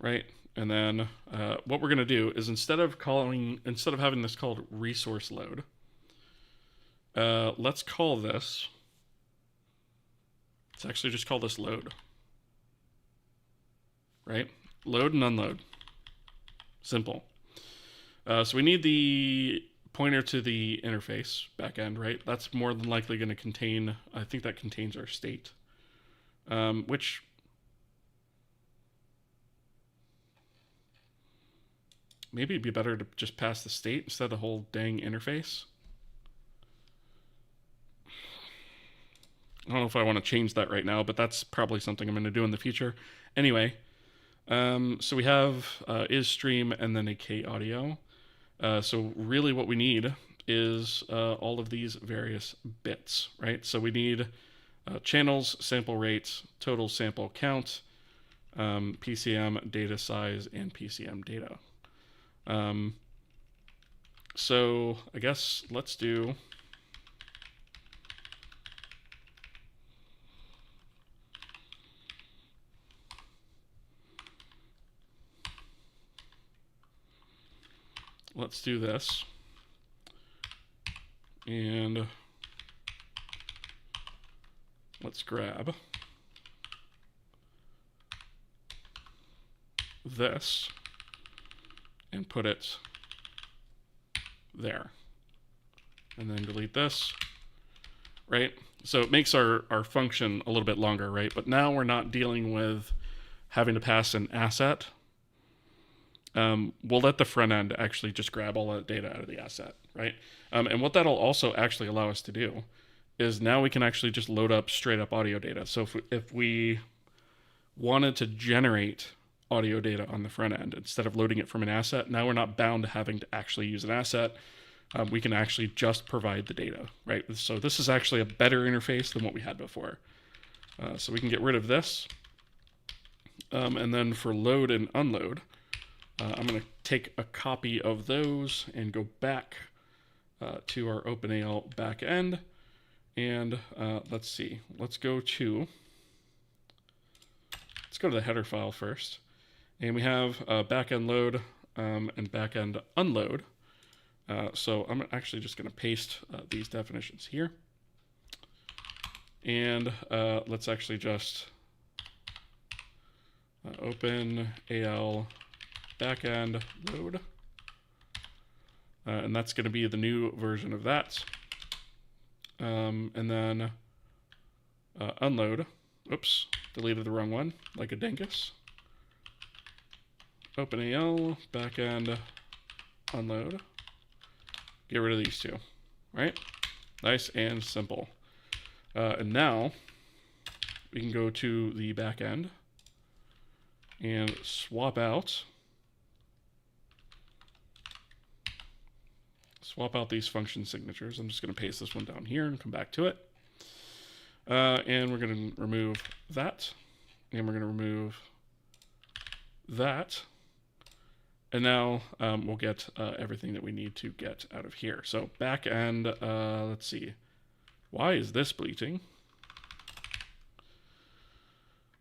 A: Right, and then what we're gonna do is instead of having this called resource load, let's call this. Let's actually just call this load, right? Load and unload. Simple. So we need the pointer to the interface backend, right? That's more than likely going to contain, I think that contains our state, which maybe it'd be better to just pass the state instead of the whole dang interface. I don't know if I want to change that right now, but that's probably something I'm going to do in the future. Anyway, so we have is stream and then a K audio. So really what we need is all of these various bits, right? So we need channels, sample rates, total sample count, PCM data size, and PCM data. So I guess let's do... Let's do this, and let's grab this and put it there, and then delete this, right? So it makes our function a little bit longer, right? But now we're not dealing with having to pass an asset we'll let the front end actually just grab all that data out of the asset, right? And what that'll also actually allow us to do is now we can actually just load up straight up audio data. So if we wanted to generate audio data on the front end instead of loading it from an asset, now we're not bound to having to actually use an asset. We can actually just provide the data, right? So this is actually a better interface than what we had before. So we can get rid of this. And then for load and unload, I'm going to take a copy of those and go back to our OpenAL backend. And let's see, let's go to the header file first. And we have backend load and backend unload. So I'm actually just going to paste these definitions here. And let's actually just open AL backend load. And that's going to be the new version of that. And then unload. Oops, deleted the wrong one, like a dingus. OpenAL backend unload. Get rid of these two, right? Nice and simple. And now we can go to the back end and swap out these function signatures. I'm just going to paste this one down here and come back to it. And we're going to remove that. And we're going to remove that. And now we'll get everything that we need to get out of here. So back end, let's see. Why is this bleating?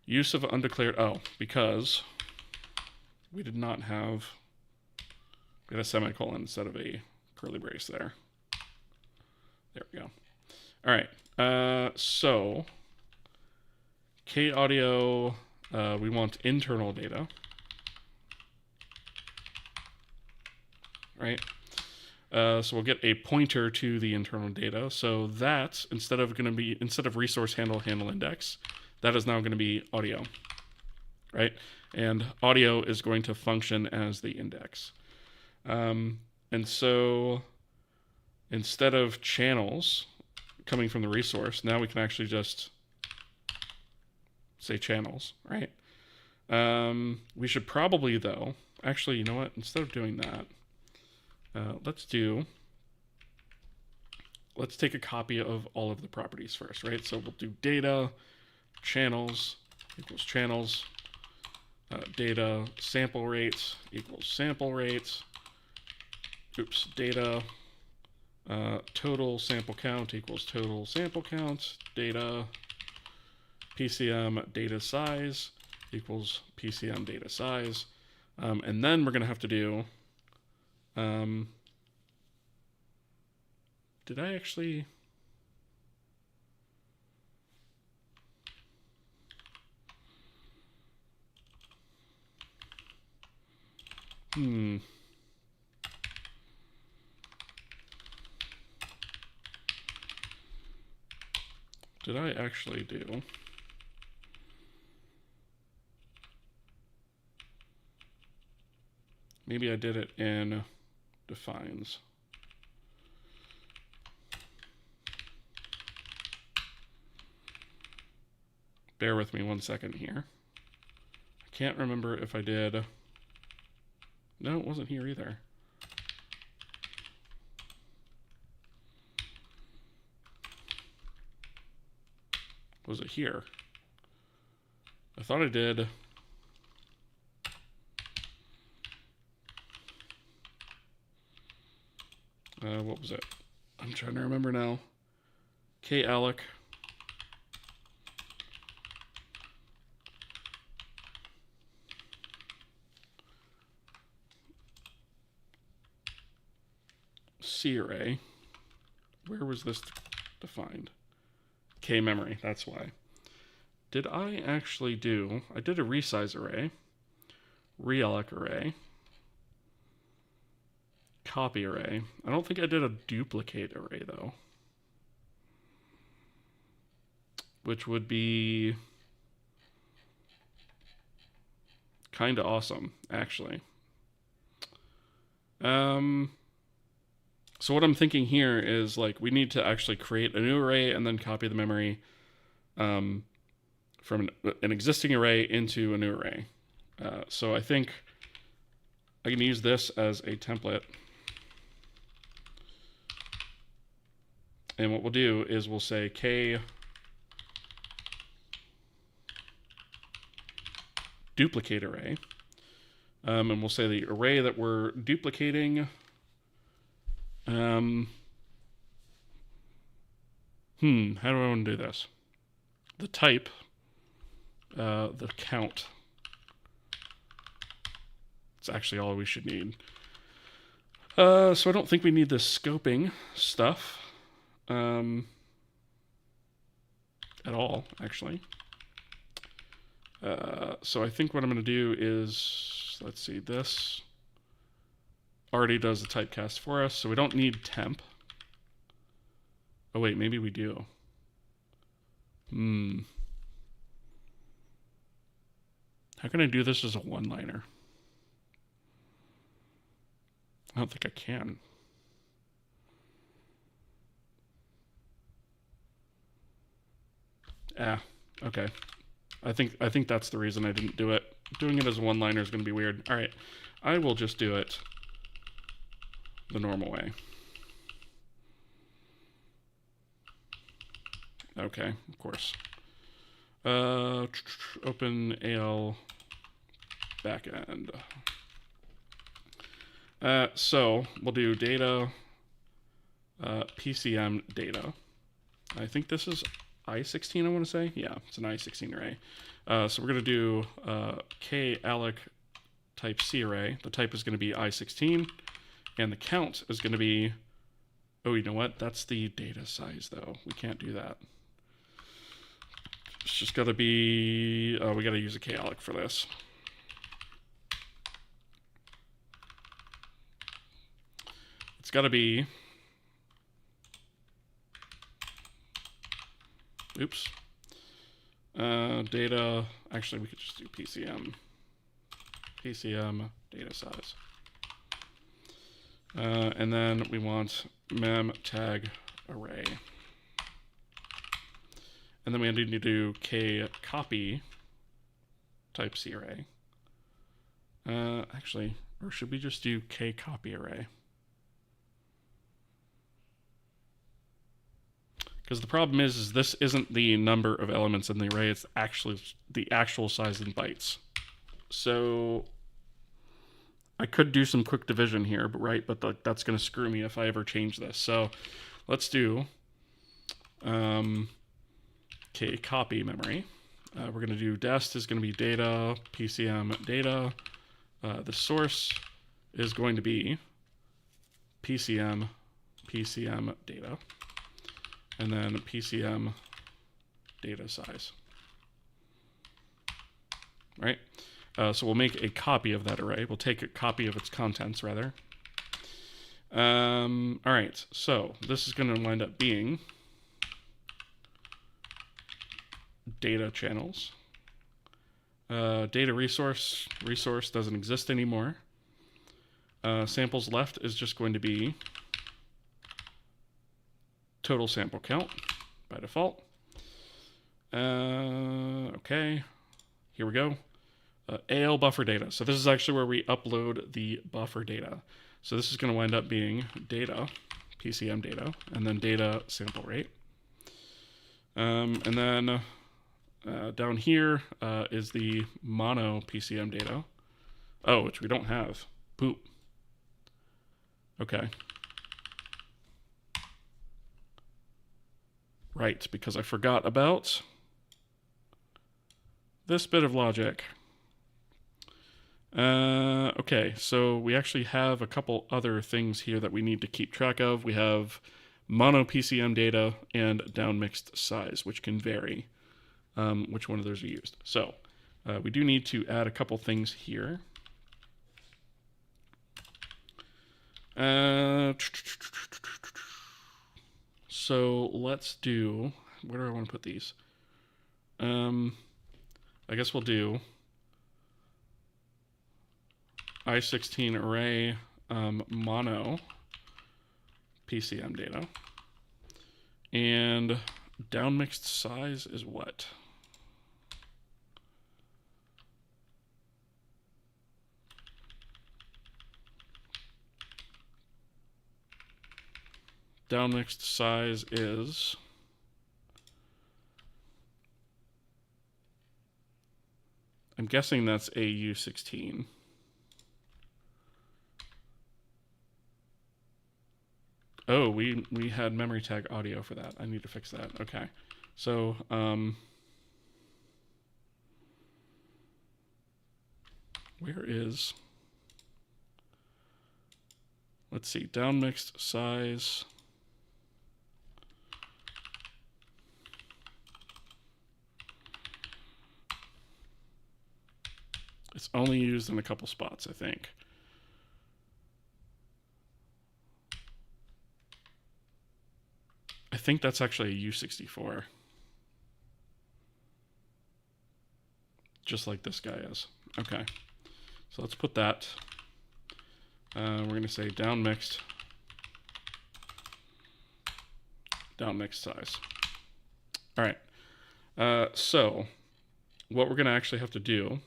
A: Use of undeclared, because we did not have, we had a semicolon instead of a curly brace there. There we go. All right, so K audio, we want internal data. Right? So we'll get a pointer to the internal data. So that, instead of resource handle index, that is now going to be audio, right? And audio is going to function as the index. And so instead of channels coming from the resource, now we can actually just say channels, right? We should probably, though, actually, you know what? Instead of doing that, let's take a copy of all of the properties first, right? So we'll do data channels equals channels, data sample rates equals sample rates, oops, data total sample count equals total sample count, data PCM data size equals PCM data size, and then we're going to have to do did I actually... Did I actually do... Maybe I did it in defines. Bear with me 1 second here. I can't remember if I did. No, it wasn't here either. Was it here? I thought I did. What was it? I'm trying to remember now. kalloc. C array. Where was this defined? K memory, that's why. Did I actually do... I did a resize array, realloc array, copy array. I don't think I did a duplicate array, though. Which would be kind of awesome, actually. So what I'm thinking here is like we need to actually create a new array and then copy the memory from an existing array into a new array. So I think I can use this as a template. And what we'll do is we'll say k duplicate array. And we'll say the array that we're duplicating. How do I want to do this? The type, the count. It's actually all we should need. So I don't think we need this scoping stuff at all, actually. So I think what I'm going to do is, let's see, this already does the typecast for us, so we don't need temp. Oh wait, maybe we do. How can I do this as a one-liner? I don't think I can. Okay. I think that's the reason I didn't do it. Doing it as a one-liner is going to be weird. All right, I will just do it the normal way. Okay, of course. Open AL backend. So we'll do data, PCM data. I think this is I16, I want to say. Yeah, it's an I16 array. So we're going to do kalloc type C array. The type is going to be I16, and the count is going to be, oh, you know what? That's the data size, though. We can't do that. It's just got to be, we got to use a kalloc for this. It's got to be, oops, data, actually we could just do PCM data size. And then we want mem tag array. And then we need to do k copy type C array. Actually, or should we just do k copy array? Because the problem is this isn't the number of elements in the array, it's actually the actual size in bytes. So I could do some quick division here, but that's going to screw me if I ever change this. So let's do k copy memory. We're going to do dest is going to be data, PCM data. The source is going to be PCM data. And then PCM data size. All right? So we'll make a copy of that array. We'll take a copy of its contents, rather. All right, so this is going to wind up being data channels. Data resource doesn't exist anymore. Samples left is just going to be total sample count by default. Okay, here we go. AL buffer data. So this is actually where we upload the buffer data. So this is going to wind up being data, PCM data, and then data sample rate. And then down here is the mono PCM data. Oh, which we don't have. Poop. Okay. Right, because I forgot about this bit of logic. Okay, so we actually have a couple other things here that we need to keep track of. We have mono PCM data and downmixed size, which can vary which one of those are used. So we do need to add a couple things here. So let's do, where do I want to put these? I guess we'll do I16 array mono PCM data. And downmixed size is what? Downmixed size is I'm guessing that's AU16. Oh, we had memory tag audio for that. I need to fix that. Okay. So, where is, let's see, downmixed size. It's only used in a couple spots, I think. I think that's actually a U64. Just like this guy is. Okay. So let's put that. We're going to say downmixed size. All right. So what we're going to actually have to do,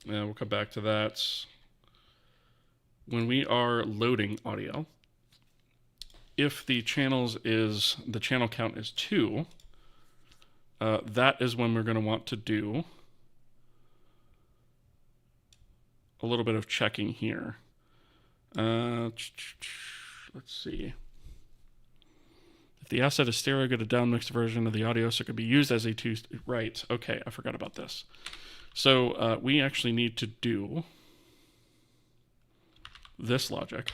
A: we'll come back to that. When we are loading audio, if the channel count is 2, that is when we're going to want to do a little bit of checking here. Let's see. If the asset is stereo, get a downmixed version of the audio, so it could be used as a 2. Right. Okay, I forgot about this. So we actually need to do this logic,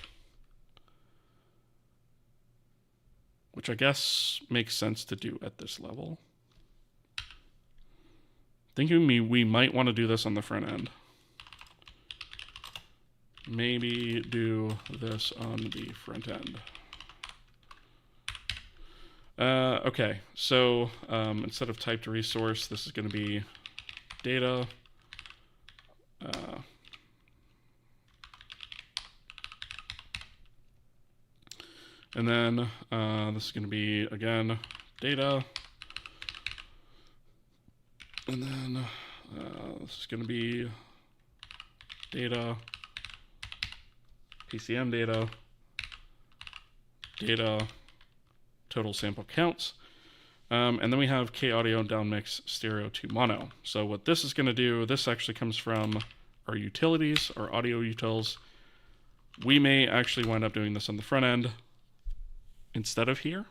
A: which I guess makes sense to do at this level. Thinking we might want to do this on the front end. Maybe do this on the front end. Okay, so instead of typed resource, this is going to be data. And then this is going to be, again, data. And then this is going to be data, PCM data, data, total sample counts. And then we have K audio downmix stereo to mono. So what this is going to do, this actually comes from our utilities, our audio utils. We may actually wind up doing this on the front end instead of here.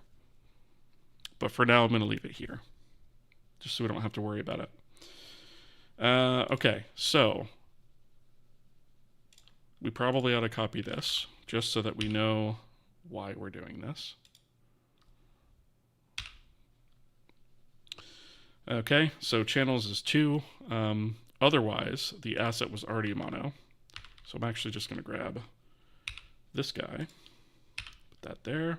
A: But for now, I'm going to leave it here, just so we don't have to worry about it. Okay, so we probably ought to copy this just so that we know why we're doing this. Okay, so channels is 2. Otherwise, the asset was already mono. So I'm actually just going to grab this guy, put that there.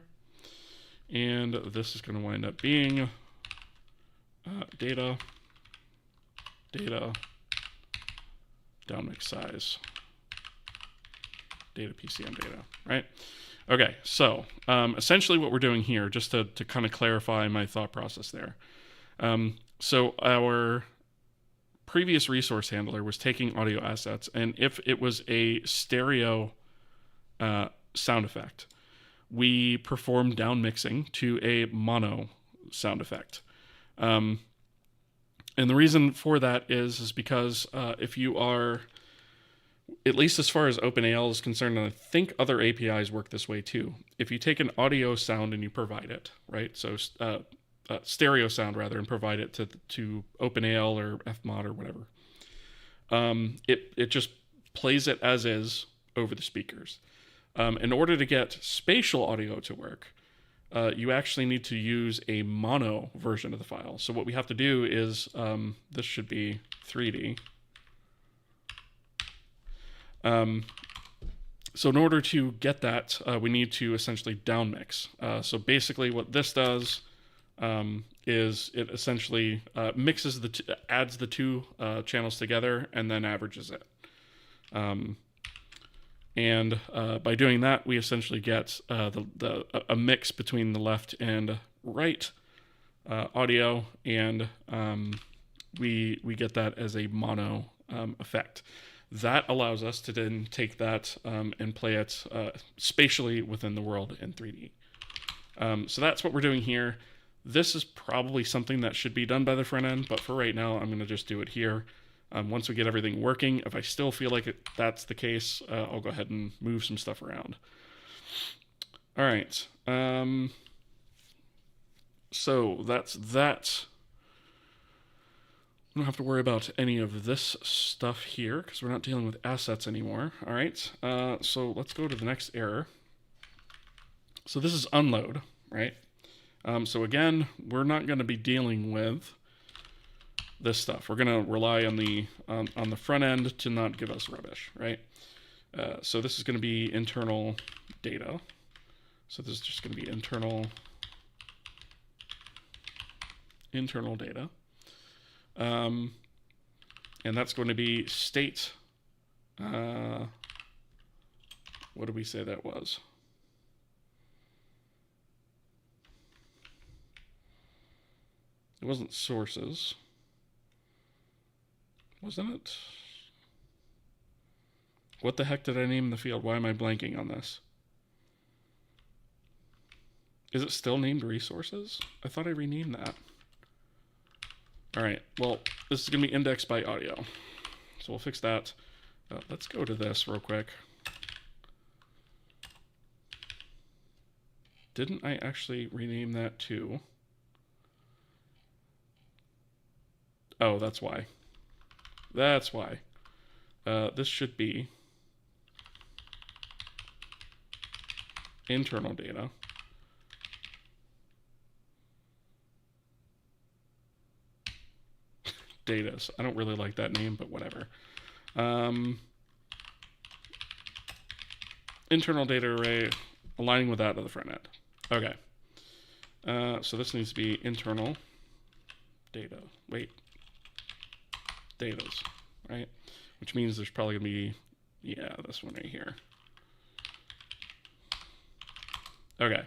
A: And this is going to wind up being data, downmix size, data PCM data, right? Okay, so essentially what we're doing here, just to kind of clarify my thought process there. So our previous resource handler was taking audio assets, and if it was a stereo sound effect, we perform down mixing to a mono sound effect. And the reason for that is because if you are, at least as far as OpenAL is concerned, and I think other APIs work this way too, if you take an audio sound and you provide it, right? So stereo sound rather, and provide it to OpenAL or fmod or whatever, it just plays it as is over the speakers. In order to get spatial audio to work, you actually need to use a mono version of the file. So what we have to do is, this should be 3D. So in order to get that, we need to essentially downmix. So basically what this does is it essentially mixes adds the two channels together and then averages it. And by doing that, we essentially get a mix between the left and right audio, and we get that as a mono effect. That allows us to then take that and play it spatially within the world in 3D. So that's what we're doing here. This is probably something that should be done by the front end, but for right now, I'm going to just do it here. Once we get everything working, if I still feel like that's the case, I'll go ahead and move some stuff around. All right. So that's that. We don't have to worry about any of this stuff here because we're not dealing with assets anymore. All right. So let's go to the next error. So this is unload, right? So again, we're not going to be dealing with this stuff. We're going to rely on the front end to not give us rubbish, right? So this is going to be internal data. So this is just going to be internal data. And that's going to be state. What did we say that was? It wasn't sources. Wasn't it? What the heck did I name the field? Why am I blanking on this? Is it still named resources? I thought I renamed that. All right, well, this is going to be indexed by audio. So we'll fix that. Let's go to this real quick. Didn't I actually rename that to? Oh, that's why. That's why. This should be internal data. Data. I don't really like that name, but whatever. Internal data array, aligning with that of the front end. Okay. So this needs to be internal data. Wait. Datas, right? Which means there's probably going to be, yeah, this one right here. Okay.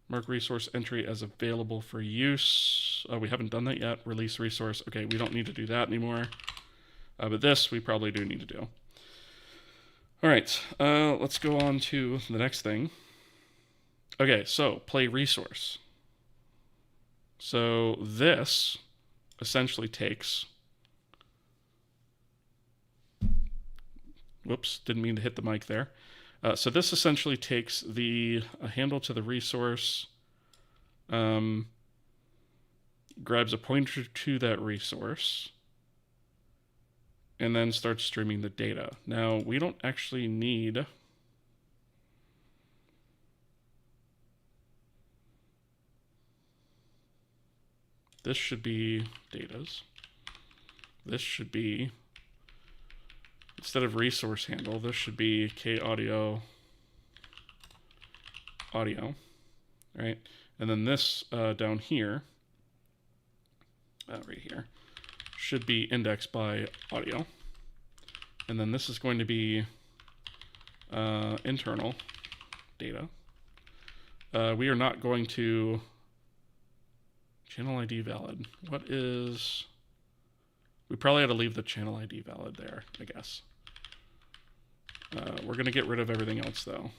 A: Mark resource entry as available for use. Oh, we haven't done that yet. Release resource. Okay, we don't need to do that anymore. But this we probably do need to do. All right, let's go on to the next thing. Okay, so play resource. So this essentially takes, whoops, didn't mean to hit the mic there. So this essentially takes the handle to the resource, grabs a pointer to that resource, and then starts streaming the data. Now, we don't actually need this should be datas. This should be, instead of resource handle, this should be K audio, right? And then this down here, right here, should be indexed by audio. And then this is going to be internal data. We are not going to channel ID valid. What is, we probably had to leave the channel ID valid there, I guess. We're going to get rid of everything else though.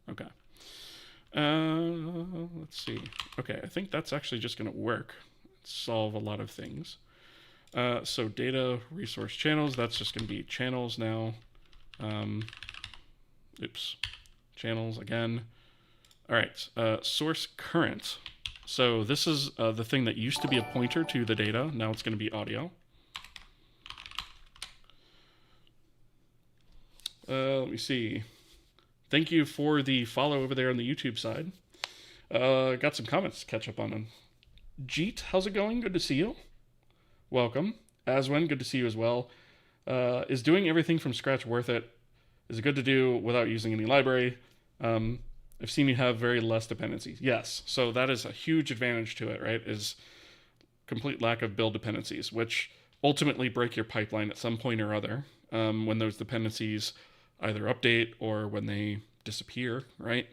A: Okay. Let's see. Okay, I think that's actually just going to work. Solve a lot of things. So data resource channels, that's just going to be channels now. Oops. Channels again. All right. Source current. So this is the thing that used to be a pointer to the data. Now it's going to be audio. Let me see. Thank you for the follow over there on the YouTube side. Got some comments to catch up on them. Jeet, how's it going? Good to see you. Welcome. Aswen, good to see you as well. Is doing everything from scratch worth it? Is it good to do without using any library? I've seen you have very less dependencies. Yes, so that is a huge advantage to it, right? Is complete lack of build dependencies, which ultimately break your pipeline at some point or other, when those dependencies either update or when they disappear, right?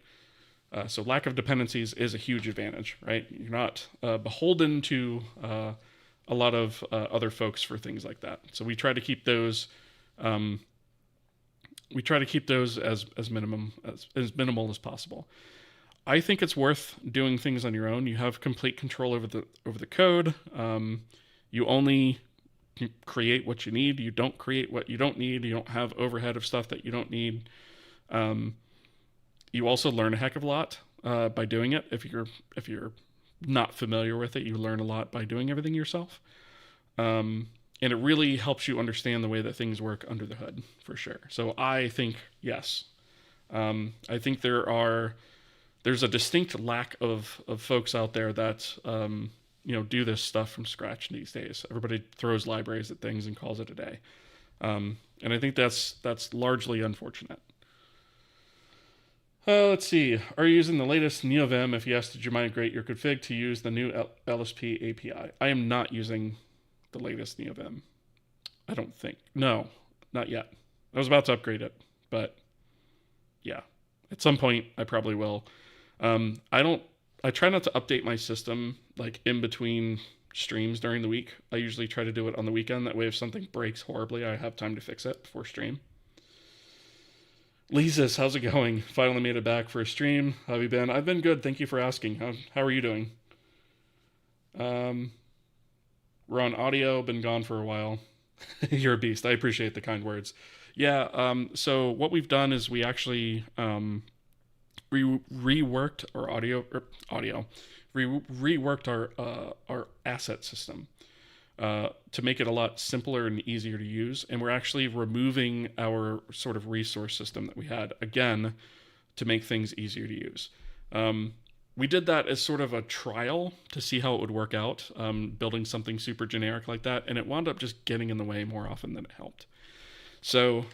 A: So lack of dependencies is a huge advantage, right? You're not beholden to a lot of other folks for things like that. So we try to keep those as minimal as possible. I think it's worth doing things on your own. You have complete control over the code. You only create what you need. You don't create what you don't need. You don't have overhead of stuff that you don't need. You also learn a heck of a lot by doing it. If you're not familiar with it, you learn a lot by doing everything yourself. And it really helps you understand the way that things work under the hood, for sure. So I think, yes. I think there's a distinct lack of folks out there that do this stuff from scratch these days. Everybody throws libraries at things and calls it a day. And I think that's largely unfortunate. Let's see. Are you using the latest NeoVim? If yes, did you migrate your config to use the new LSP API? I am not using the latest NeoVim. I don't think. No, not yet. I was about to upgrade it, but yeah, at some point I probably will. I try not to update my system like in between streams during the week. I usually try to do it on the weekend. That way if something breaks horribly, I have time to fix it before stream. Lisa's, how's it going? Finally made it back for a stream. How have you been? I've been good. Thank you for asking. How are you doing? We're on audio. Been gone for a while. You're a beast. I appreciate the kind words. Yeah. So what we've done is we actually reworked our reworked our asset system to make it a lot simpler and easier to use. And we're actually removing our sort of resource system that we had, again, to make things easier to use. We did that as sort of a trial to see how it would work out, building something super generic like that, and it wound up just getting in the way more often than it helped. So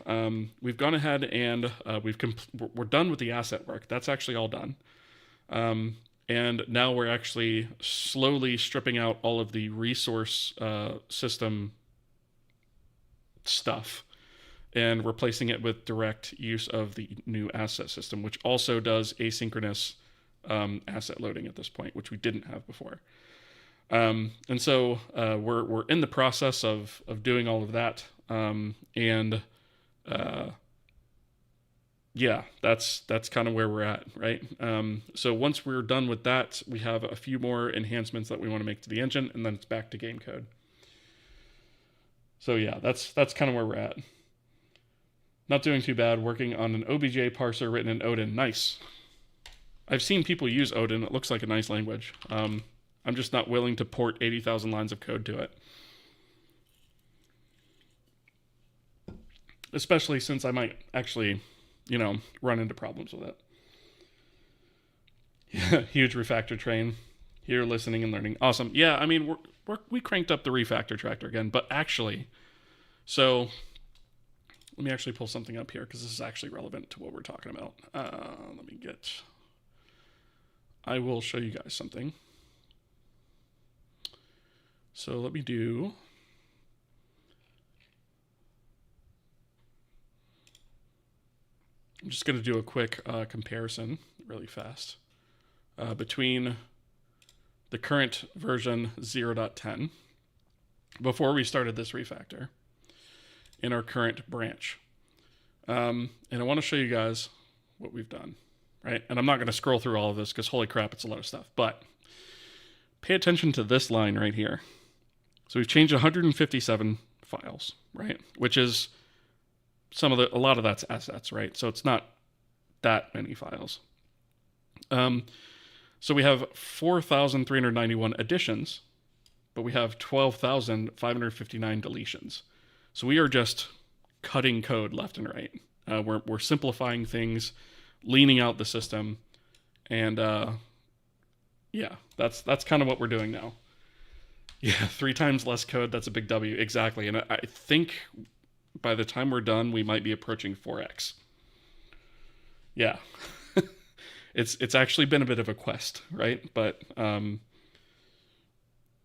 A: we've gone ahead and we're done with the asset work. That's actually all done. And now we're actually slowly stripping out all of the resource system stuff and replacing it with direct use of the new asset system, which also does asynchronous asset loading at this point, which we didn't have before. And so we're in the process of doing all of that. Yeah, that's kind of where we're at, right? So once we're done with that, we have a few more enhancements that we want to make to the engine, and then it's back to game code. So yeah, that's kind of where we're at. Not doing too bad, working on an OBJ parser written in Odin. Nice. I've seen people use Odin. It looks like a nice language. I'm just not willing to port 80,000 lines of code to it. Especially since I might actually, run into problems with it. Yeah, huge refactor train. Here, listening and learning. Awesome. Yeah, I mean, we cranked up the refactor tractor again, but actually, so let me actually pull something up here because this is actually relevant to what we're talking about. I will show you guys something. So let me do. I'm just going to do a quick comparison really fast between the current version 0.10 before we started this refactor in our current branch. And I want to show you guys what we've done, right? And I'm not going to scroll through all of this because holy crap, it's a lot of stuff. But pay attention to this line right here. So we've changed 157 files, right? Which is a lot of that's assets, right? So it's not that many files. So we have 4,391 additions, but we have 12,559 deletions. So we are just cutting code left and right. We're simplifying things, leaning out the system, and yeah, that's kind of what we're doing now. Yeah, 3 times less code. That's a big W. Exactly. And I think by the time we're done, we might be approaching 4x. Yeah. It's actually been a bit of a quest, right? But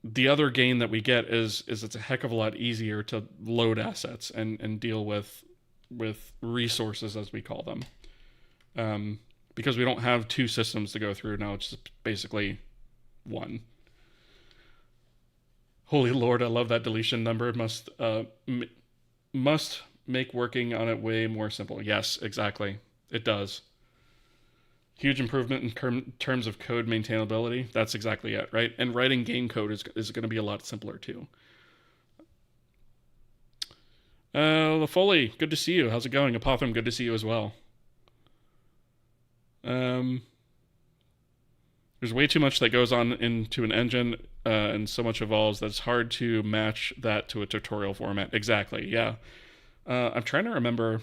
A: the other gain that we get is it's a heck of a lot easier to load assets and deal with resources, as we call them, because we don't have two systems to go through now. It's just basically one. Holy Lord, I love that deletion number. It must make working on it way more simple. Yes, exactly. It does. Huge improvement in terms of code maintainability. That's exactly it, right? And writing game code is going to be a lot simpler too. LaFoley, good to see you. How's it going? Apotham, good to see you as well. There's way too much that goes on into an engine, and so much evolves that it's hard to match that to a tutorial format. Exactly, yeah. I'm trying to remember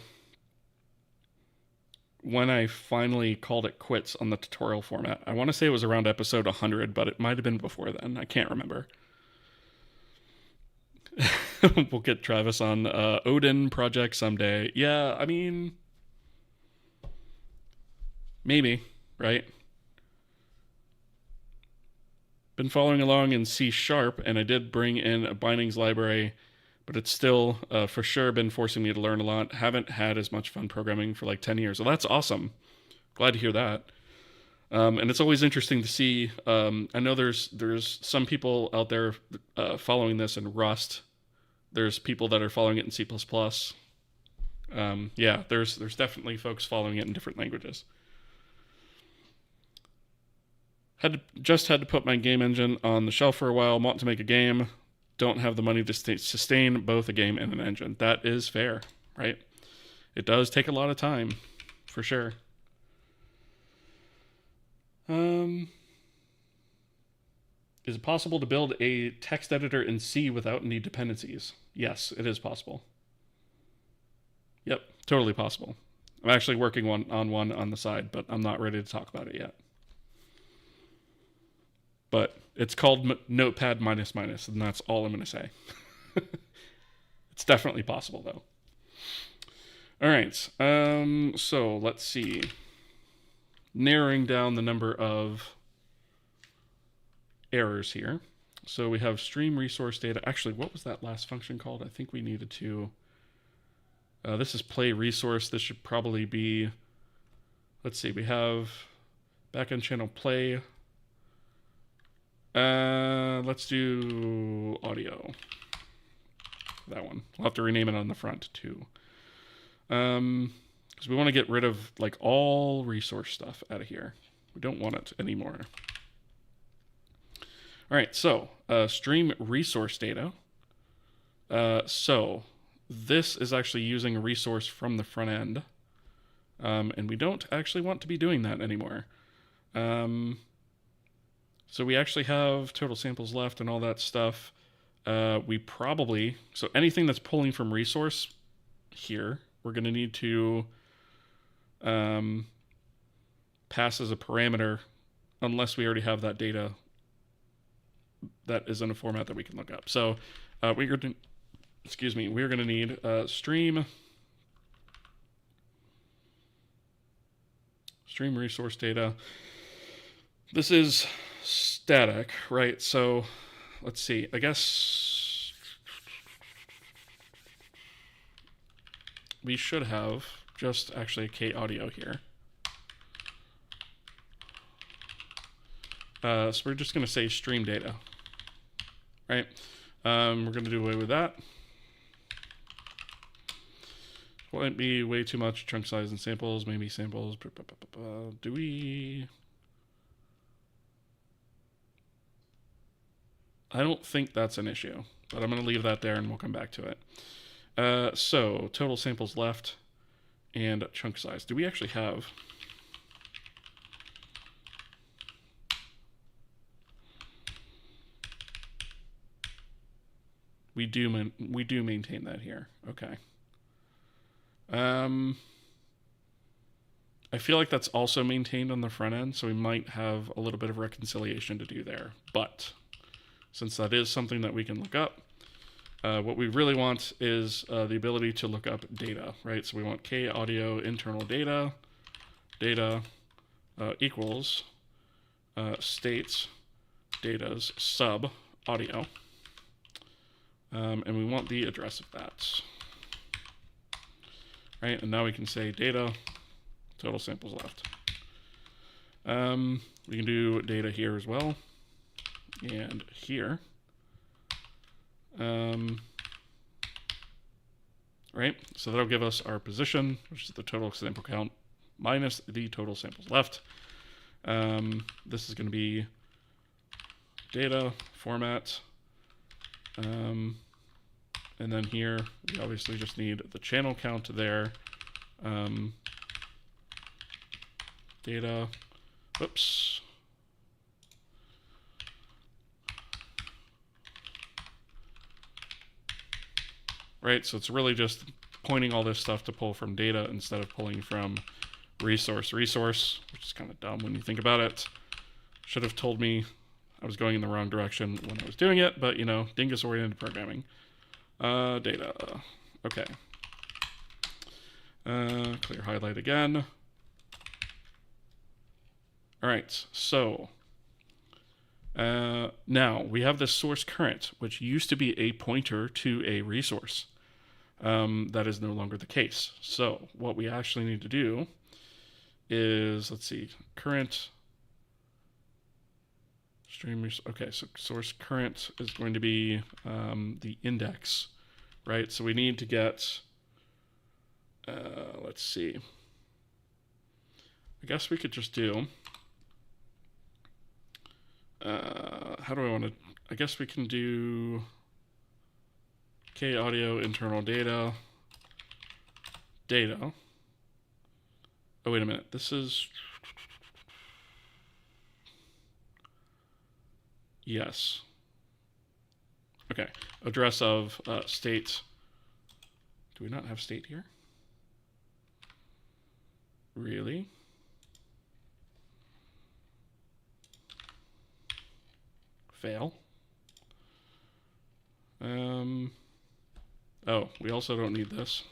A: when I finally called it quits on the tutorial format. I want to say it was around episode 100, but it might have been before then. I can't remember. We'll get Travis on Odin project someday. Yeah, I mean, maybe, right? Been following along in C#, and I did bring in a bindings library, but it's still for sure been forcing me to learn a lot. Haven't had as much fun programming for like 10 years. Well, that's awesome. Glad to hear that. And it's always interesting to see. I know there's some people out there following this in Rust. There's people that are following it in C++. Yeah, there's definitely folks following it in different languages. Just had to put my game engine on the shelf for a while. Want to make a game. Don't have the money to sustain both a game and an engine. That is fair, right? It does take a lot of time, for sure. Is it possible to build a text editor in C without any dependencies? Yes, it is possible. Yep, totally possible. I'm actually working on one on the side, but I'm not ready to talk about it yet. But it's called Notepad --, and that's all I'm going to say. It's definitely possible, though. All right, so let's see. Narrowing down the number of errors here. So we have stream resource data. Actually, what was that last function called? I think we needed to... this is play resource. This should probably be... Let's see, we have backend channel play... let's do audio. That one. We'll have to rename it on the front too. Because we want to get rid of like all resource stuff out of here. We don't want it anymore. All right, so stream resource data. So this is actually using a resource from the front end. And we don't actually want to be doing that anymore. So we actually have total samples left and all that stuff. We probably, so anything that's pulling from resource here, we're going to need to pass as a parameter unless we already have that data that is in a format that we can look up. So we're going to, we're going to need stream resource data. This is static, right? So let's see, I guess we should have just actually a K audio here. So we're just going to say stream data, right? We're going to do away with that. Won't be way too much chunk size and samples, maybe samples. Do we... I don't think that's an issue, but I'm going to leave that there and we'll come back to it. So total samples left and chunk size. Do we actually have... We do maintain that here. Okay. I feel like that's also maintained on the front end, so we might have a little bit of reconciliation to do there. But since that is something that we can look up, what we really want is the ability to look up data, right? So we want K audio internal data equals states data's sub audio. And we want the address of that. Right, and now we can say data, total samples left. We can do data here as well, and here. Right, so that'll give us our position, which is the total sample count minus the total samples left. This is going to be data format. And then here, we obviously just need the channel count there. Data, whoops. Right, so it's really just pointing all this stuff to pull from data instead of pulling from resource, which is kind of dumb when you think about it. Should have told me I was going in the wrong direction when I was doing it, but you know, dingus-oriented programming. Data, okay. Clear highlight again. All right, so now we have this source current, which used to be a pointer to a resource. That is no longer the case. So what we actually need to do is, let's see, current stream. Okay, so source current is going to be the index, right? So we need to get, let's see. I guess we could just do, how do I want to, I guess we can do K audio internal data. Oh, wait a minute. This is, yes. Okay. Address of state. Do we not have state here? Really? Fail. Oh, we also don't need this.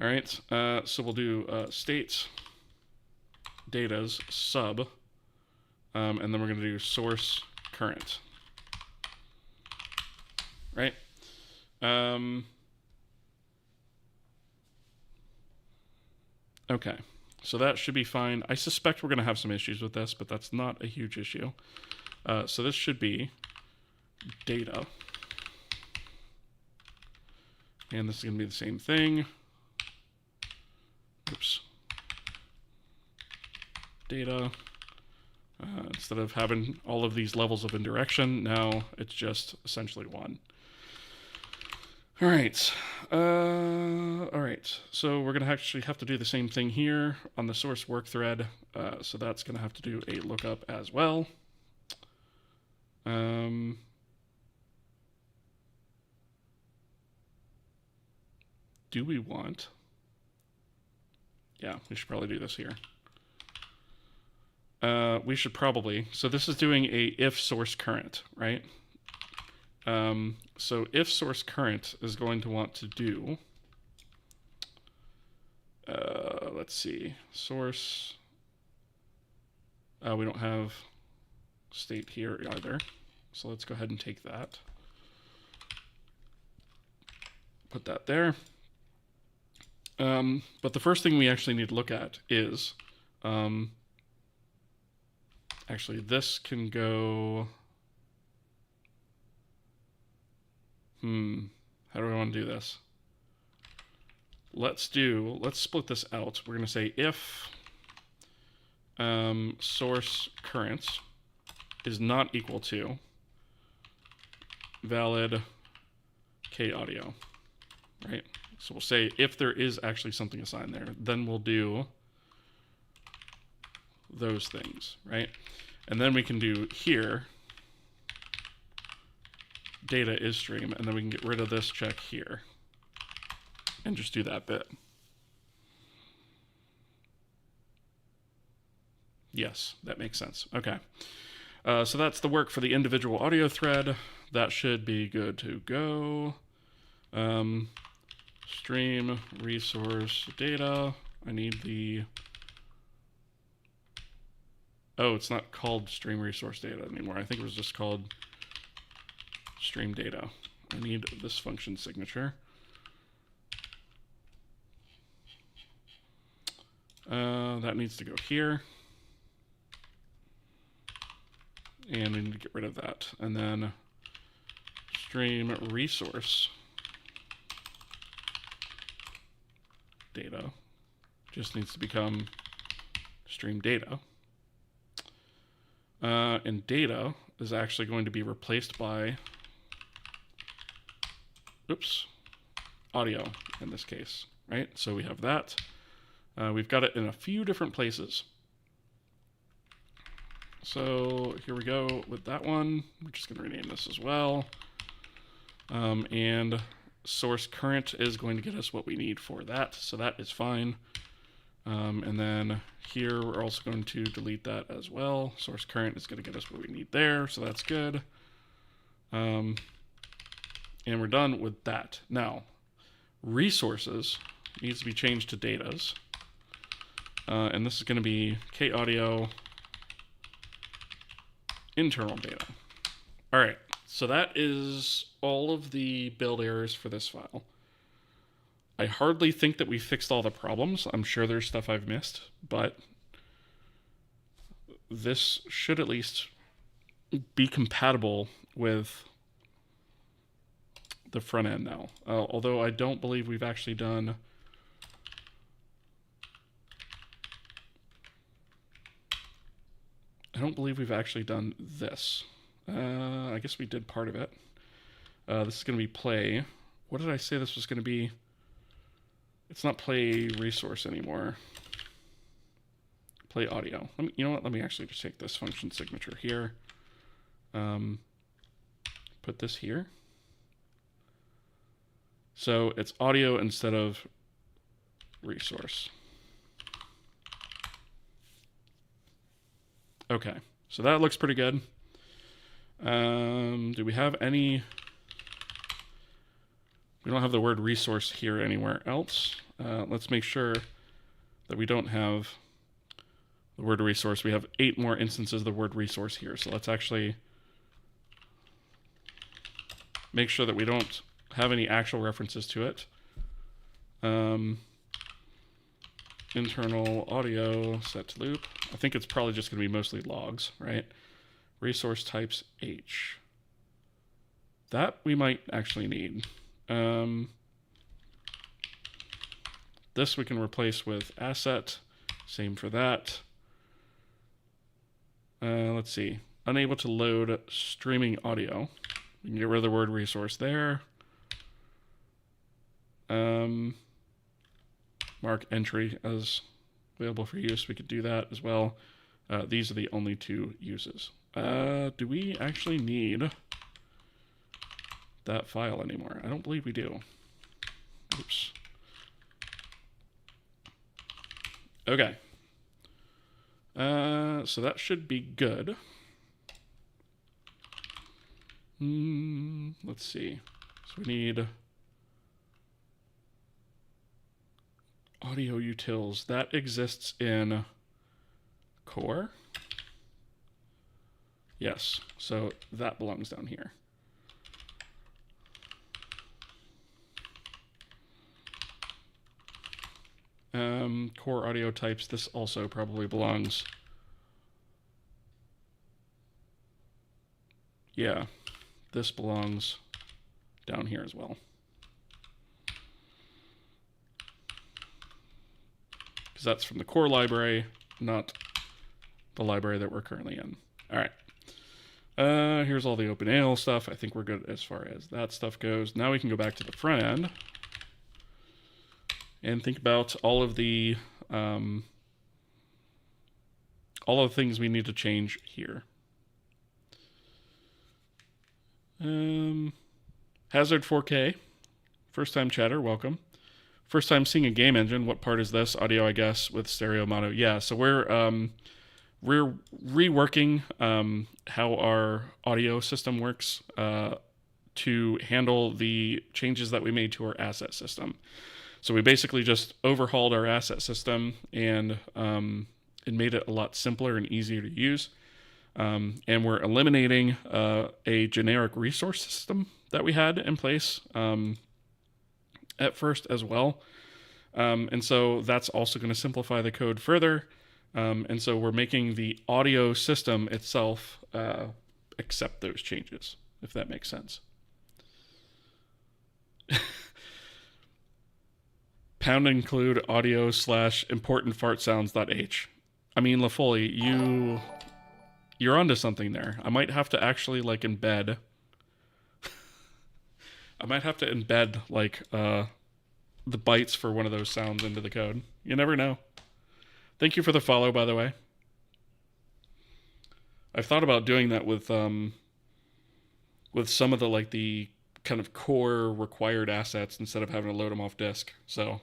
A: All right, so we'll do state data's sub, and then we're going to do source current. Right? Okay, so that should be fine. I suspect we're going to have some issues with this, but that's not a huge issue. So this should be data. And this is going to be the same thing. Oops. Data. Instead of having all of these levels of indirection, now it's just essentially one. All right. All right. So we're going to actually have to do the same thing here on the source work thread. So that's going to have to do a lookup as well. Do we want? Yeah, we should probably do this here. We should probably, so this is doing a if source current, right? So if source current is going to want to do, let's see, source, we don't have state here either. So let's go ahead and take that. Put that there. But the first thing we actually need to look at is, actually this can go, how do I want to do this? Let's split this out. We're going to say if source current is not equal to valid K audio, right? So we'll say if there is actually something assigned there, then we'll do those things, right? And then we can do here, data is stream, and then we can get rid of this check here and just do that bit. Yes, that makes sense. Okay. So that's the work for the individual audio thread. That should be good to go. Stream resource data. I need the Oh, it's not called stream resource data anymore. I think it was just called stream data. I need this function signature. That needs to go here. And we need to get rid of that. And then stream resource data just needs to become stream data. And data is actually going to be replaced by, oops, audio in this case, right? So we have that. We've got it in a few different places. So here we go with that one. We're just going to rename this as well. And source current is going to get us what we need for that. So that is fine. And then here we're also going to delete that as well. Source current is going to get us what we need there. So that's good. And we're done with that. Now, resources needs to be changed to datas. And this is going to be kaudio internal data. All right, so that is all of the build errors for this file. I hardly think that we fixed all the problems. I'm sure there's stuff I've missed, but this should at least be compatible with the front end now. Although I don't believe we've actually done this. I guess we did part of it. This is going to be play. What did I say this was going to be? It's not play resource anymore. Play audio. You know what? Let me actually just take this function signature here. Put this here. So it's audio instead of resource. Okay, so that looks pretty good. Do we have any? We don't have the word resource here anywhere else. Let's make sure that we don't have the word resource. We have 8 more instances of the word resource here. So let's actually make sure that we don't have any actual references to it. Internal audio set to loop. I think it's probably just going to be mostly logs, right? Resource types H. That we might actually need. This we can replace with asset. Same for that. Let's see. Unable to load streaming audio. We can get rid of the word resource there. Mark entry as available for use. We could do that as well. These are the only 2 uses. Do we actually need that file anymore? I don't believe we do. Oops. Okay. So that should be good. Let's see. So we need audio utils. That exists in core. Yes, so that belongs down here. Core audio types, this also probably belongs. Yeah, this belongs down here as well. Because that's from the core library, not the library that we're currently in. All right. Here's all the OpenAL stuff. I think we're good as far as that stuff goes. Now we can go back to the front end and think about all of the things we need to change here. Hazard 4K, first time chatter, welcome. First time seeing a game engine. What part is this? Audio, I guess, with stereo mono. Yeah, so we're reworking how our audio system works to handle the changes that we made to our asset system. So we basically just overhauled our asset system and It made it a lot simpler and easier to use. And we're eliminating a generic resource system that we had in place at first as well. And so that's also going to simplify the code further. And so we're making the audio system itself accept those changes, if that makes sense. Pound include audio / important fart sounds.h. I mean, LaFoley, you're onto something there. I might have to actually like embed. I might have to embed like the bytes for one of those sounds into the code. You never know. Thank you for the follow, by the way. I've thought about doing that with some of the like the kind of core required assets instead of having to load them off disk. So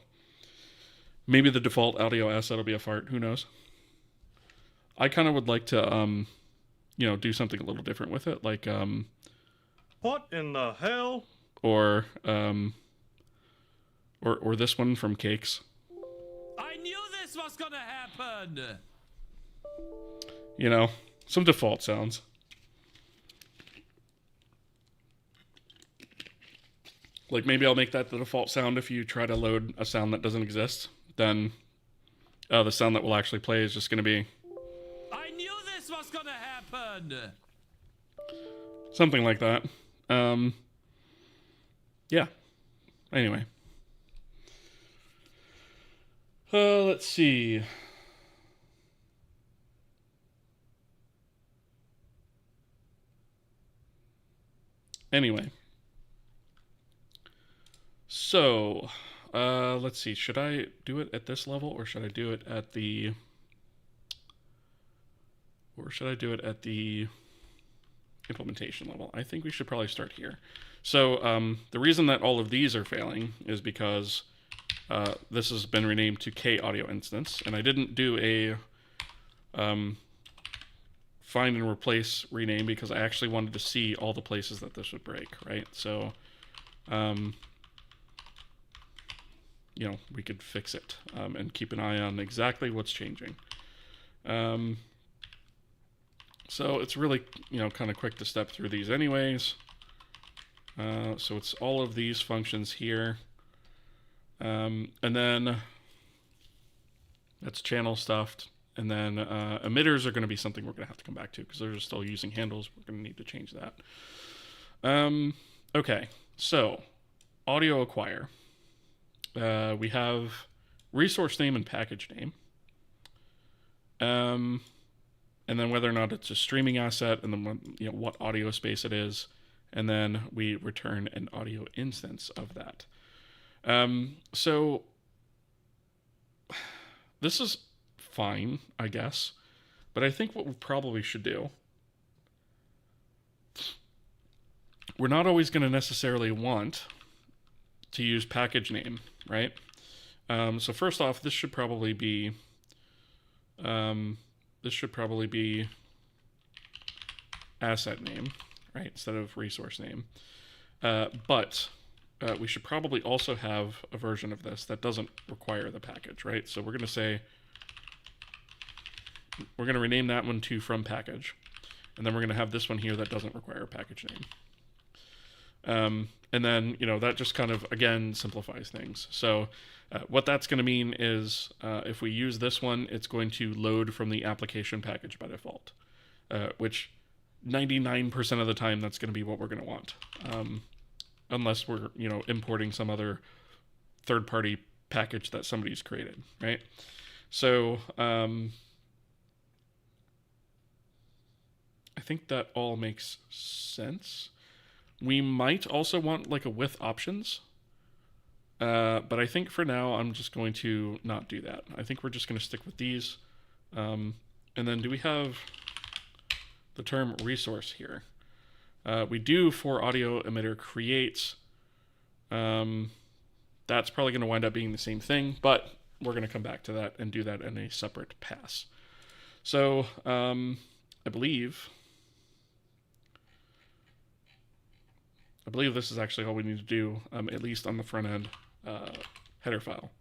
A: maybe the default audio asset will be a fart. Who knows? I kind of would like to do something a little different with it, like
B: what in the hell?
A: Or this one from Cakes.
C: I knew this was gonna happen.
A: You know, some default sounds. Like maybe I'll make that the default sound if you try to load a sound that doesn't exist. Then the sound that will actually play is just going to be...
C: I knew this was gonna happen.
A: Something like that. Yeah. Anyway. Let's see. Anyway. So, let's see. Should I do it at this level or should I do it at the... implementation level? I think we should probably start here. So the reason that all of these are failing is because this has been renamed to K audio instance, and I didn't do a find and replace rename because I actually wanted to see all the places that this would break, right? So we could fix it and keep an eye on exactly what's changing. So it's really, kind of quick to step through these anyways. So it's all of these functions here. And then that's channel stuffed. And then emitters are going to be something we're going to have to come back to because they're still using handles. We're going to need to change that. Okay, so audio acquire. We have resource name and package name. And then whether or not it's a streaming asset, and then what audio space it is, and then we return an audio instance of that. So this is fine, I guess, but I think what we probably should do, we're not always going to necessarily want to use package name, right? So first off, this should probably be asset name, right, instead of resource name. But we should probably also have a version of this that doesn't require the package, right? So we're going to say, we're going to rename that one to from package. And then we're going to have this one here that doesn't require a package name. And then, that just kind of, again, simplifies things. So what that's going to mean is if we use this one, it's going to load from the application package by default, which 99% of the time that's going to be what we're going to want, unless we're, importing some other third-party package that somebody's created, right? So I think that all makes sense. We might also want like a with options, but I think for now I'm just going to not do that. I think we're just going to stick with these. And then do we have the term resource here? We do for audio emitter creates. That's probably going to wind up being the same thing, but we're going to come back to that and do that in a separate pass. So I believe this is actually all we need to do, at least on the front end header file.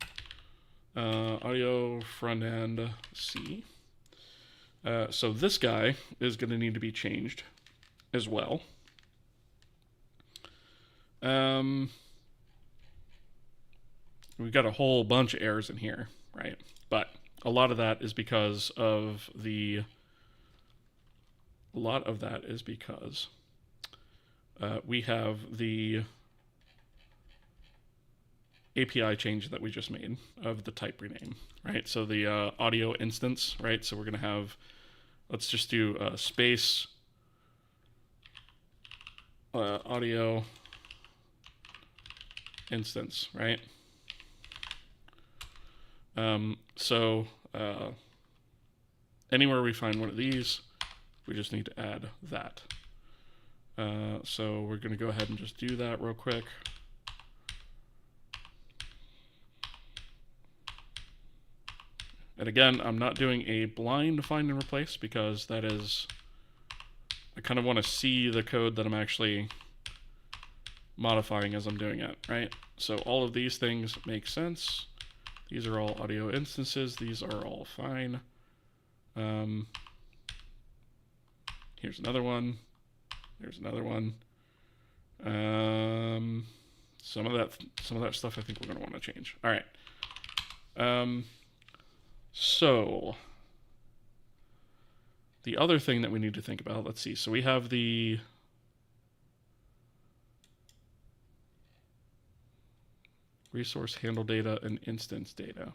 A: Audio front end C. So this guy is going to need to be changed as well. We've got a whole bunch of errors in here, right? But a lot of that is because of the... we have the API change that we just made of the type rename, right? So the audio instance, right? So we're going to have, let's just do space audio instance, right? So anywhere we find one of these, we just need to add that. So we're going to go ahead and just do that real quick. And again, I'm not doing a blind find and replace because that is, I kind of want to see the code that I'm actually modifying as I'm doing it, right? So all of these things make sense. These are all audio instances. These are all fine. Here's another one. There's another one. Some of that stuff I think we're going to want to change. All right. So the other thing that we need to think about, let's see. So we have the resource handle data and instance data.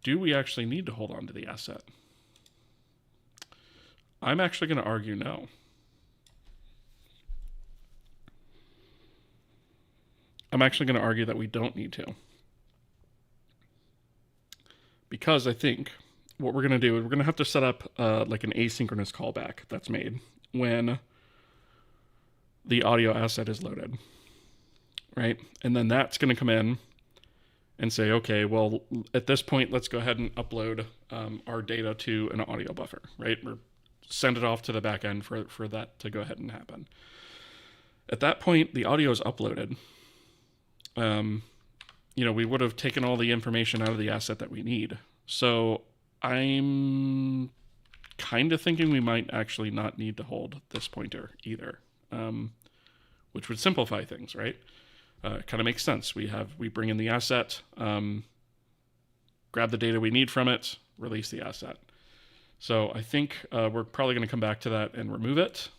A: Do we actually need to hold on to the asset? I'm actually going to argue no. I'm actually going to argue that we don't need to. Because I think what we're going to do is we're going to have to set up like an asynchronous callback that's made when the audio asset is loaded, right? And then that's going to come in and say, okay, well, at this point, let's go ahead and upload our data to an audio buffer, right? Or send it off to the back end for that to go ahead and happen. At that point, the audio is uploaded. We would have taken all the information out of the asset that we need. So I'm kind of thinking we might actually not need to hold this pointer either, which would simplify things, right? It kind of makes sense. We bring in the asset, grab the data we need from it, release the asset. So I think we're probably going to come back to that and remove it.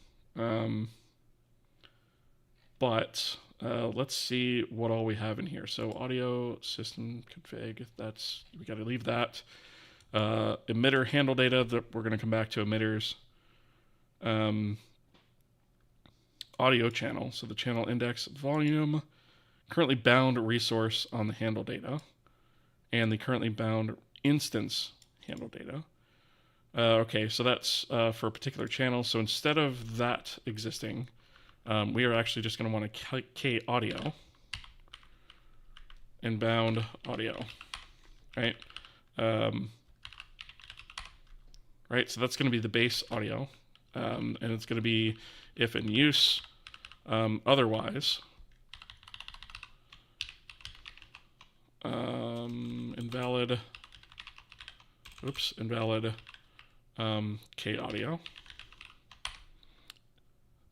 A: But let's see what all we have in here. So audio system config, we got to leave that. Emitter handle data, that we're going to come back to emitters. Audio channel, so the channel index volume, currently bound resource on the handle data, and the currently bound instance handle data. Okay, so that's for a particular channel. So instead of that existing, we are actually just going to want to k audio and bound audio, right? Right, so that's going to be the base audio, and it's going to be if in use, otherwise, invalid k audio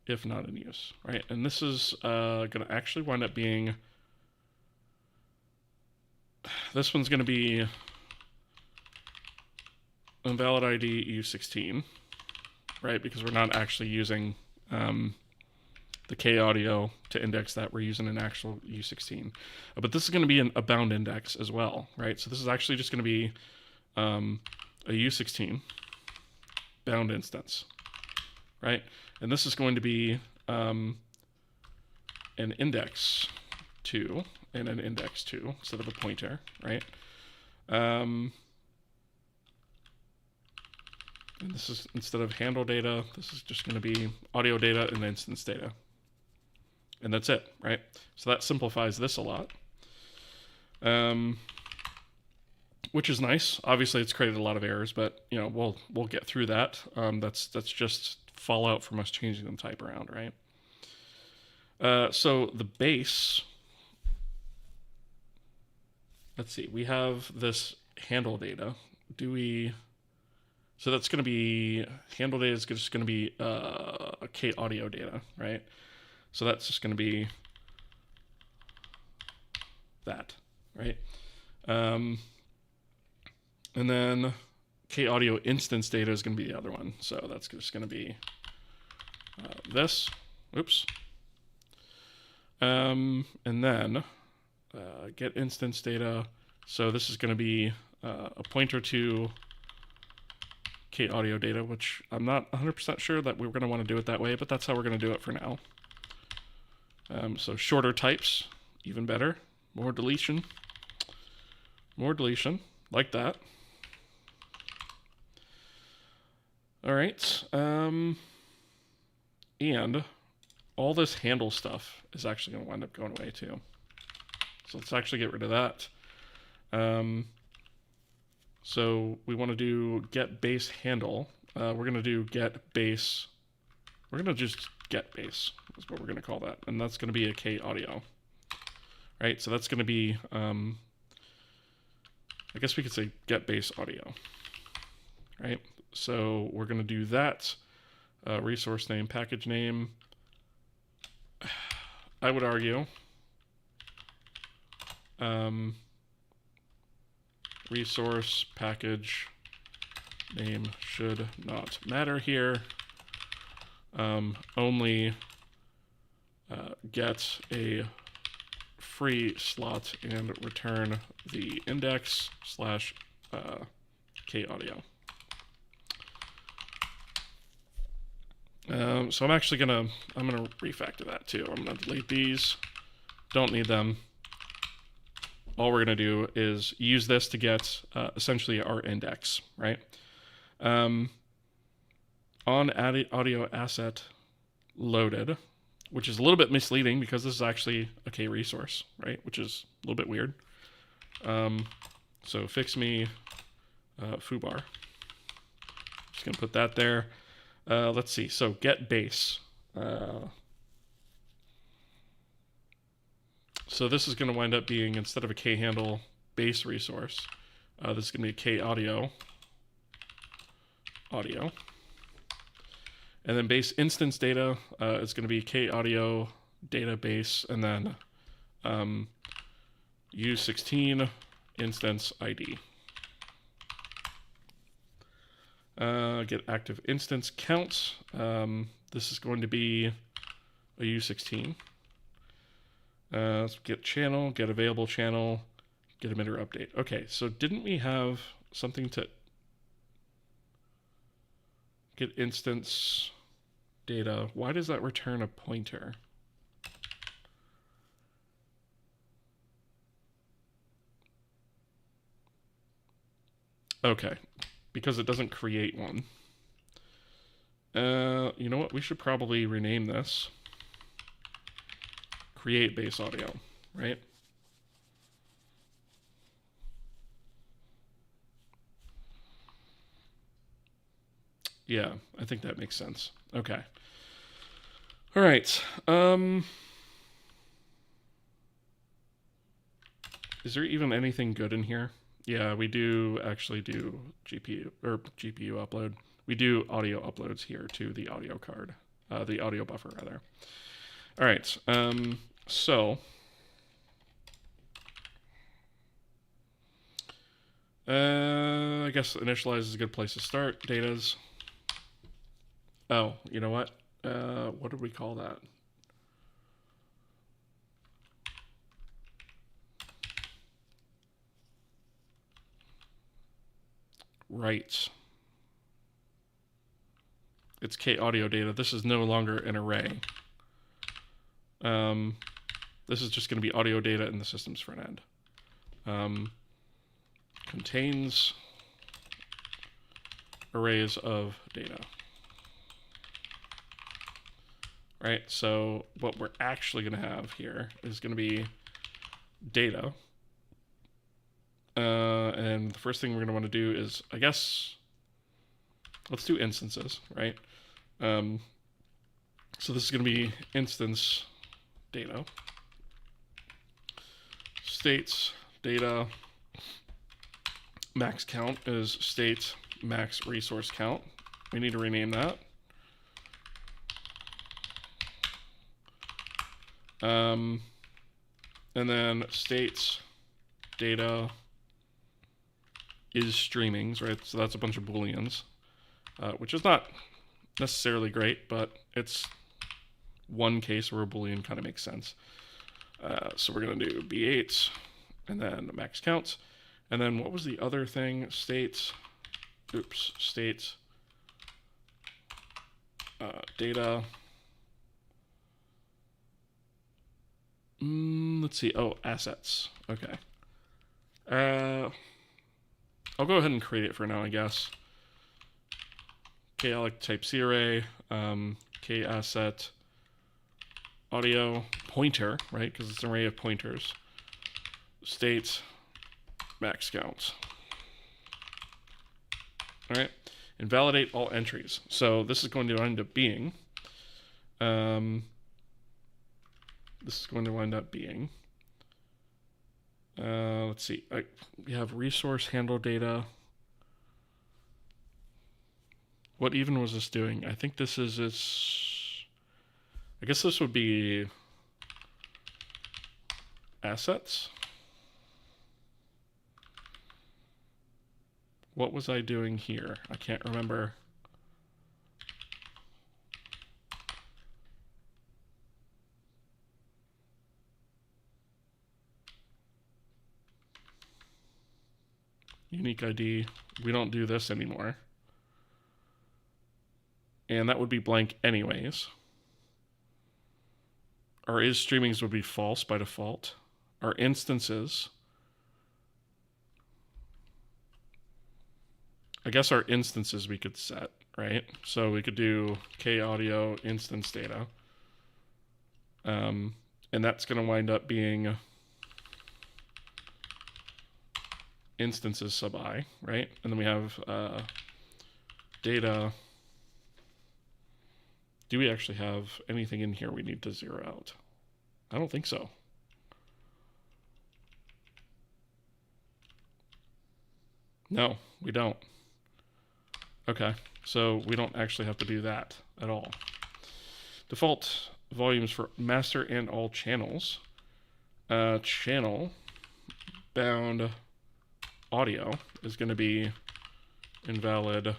A: if not in use, right? And this is going to actually wind up being, this one's going to be invalid ID U16, right? Because we're not actually using the K audio to index that. We're using an actual U16. But this is going to be a bound index as well, right? So this is actually just going to be a U16 bound instance, right? And this is going to be an index 2 and an index 2 instead of a pointer, right? And this is, instead of handle data, this is just going to be audio data and instance data. And that's it, right? So that simplifies this a lot, which is nice. Obviously, it's created a lot of errors, but we'll get through that. That's just fallout from us changing the type around, right? So the base, let's see, we have this handle data so that's going to be, handle data is just going to be K audio data, right? So that's just going to be that, right? And then K audio instance data is going to be the other one. So that's just going to be this. Oops. And then get instance data. So this is going to be a pointer to K audio data, which I'm not 100% sure that we're going to want to do it that way, but that's how we're going to do it for now. So shorter types, even better. More deletion, like that. All right. And all this handle stuff is actually going to wind up going away too. So let's actually get rid of that. So we want to do get base handle. We're going to do get base. We're going to just get base is what we're going to call that. And that's going to be a K audio. Right, so that's going to be, I guess we could say get base audio. Right, so we're going to do that. Resource name, package name. I would argue resource package name should not matter here. Only get a free slot and return the index / K audio. So I'm actually gonna refactor that too. I'm gonna delete these. Don't need them. All we're gonna do is use this to get essentially our index, right? On audio asset loaded, which is a little bit misleading because this is actually a K resource, right? Which is a little bit weird. So fix me foobar. Just gonna put that there. Let's see. So get base. So this is going to wind up being, instead of a K handle base resource, this is going to be a K audio. And then base instance data is going to be K audio database, and then U16 instance ID. Get active instance count. This is going to be a U16. Let's get channel, get available channel, get emitter update. Okay, so didn't we have something to get instance data? Why does that return a pointer? Okay, because it doesn't create one. You know what? We should probably rename this create base audio, right? Yeah, I think that makes sense. Okay. All right. Is there even anything good in here? Yeah, we do actually do GPU upload. We do audio uploads here to the audio card, the audio buffer rather. All right. So I guess initialize is a good place to start. Data's. Oh, you know what? What did we call that? Right. It's K audio data. This is no longer an array. This is just going to be audio data in the system's front end. Contains arrays of data. Right, so what we're actually going to have here is going to be data. And the first thing we're going to want to do is, I guess, let's do instances, right? So this is going to be instance data, states data, max count is state max resource count. We need to rename that. And then states data is streamings, right? So that's a bunch of booleans, which is not necessarily great, but it's one case where a boolean kind of makes sense. So we're going to do b8 and then max counts. And then what was the other thing? States data. Let's see. Oh, assets. Okay. I'll go ahead and create it for now, I guess. K-alloc type C array, K-asset, audio, pointer, right? Because it's an array of pointers. State, max count. All right. Invalidate all entries. So this is going to end up being, let's see, we have resource handle data. What even was this doing? I think this is its, I guess this would be assets. What was I doing here? I can't remember. Unique ID. We don't do this anymore. And that would be blank anyways. Our is streamings would be false by default. Our instances, I guess our instances we could set, right? So we could do K audio instance data. And that's going to wind up being instances sub I, right? And then we have data. Do we actually have anything in here we need to zero out? I don't think so. No, we don't. Okay, so we don't actually have to do that at all. Default volumes for master and all channels. Channel bound audio is going to be invalid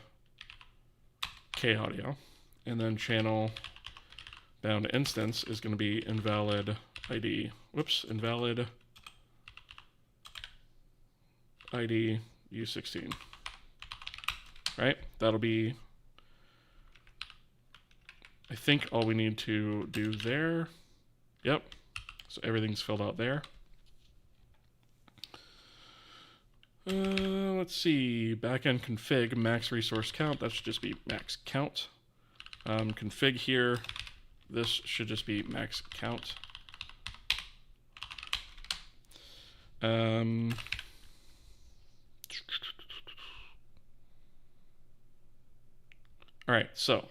A: K audio. And then channel bound instance is going to be invalid ID. Whoops, invalid ID U16. Right? That'll be, I think, all we need to do there. Yep. So everything's filled out there. Let's see. Backend config max resource count. That should just be max count. Config here. This should just be max count. All right, so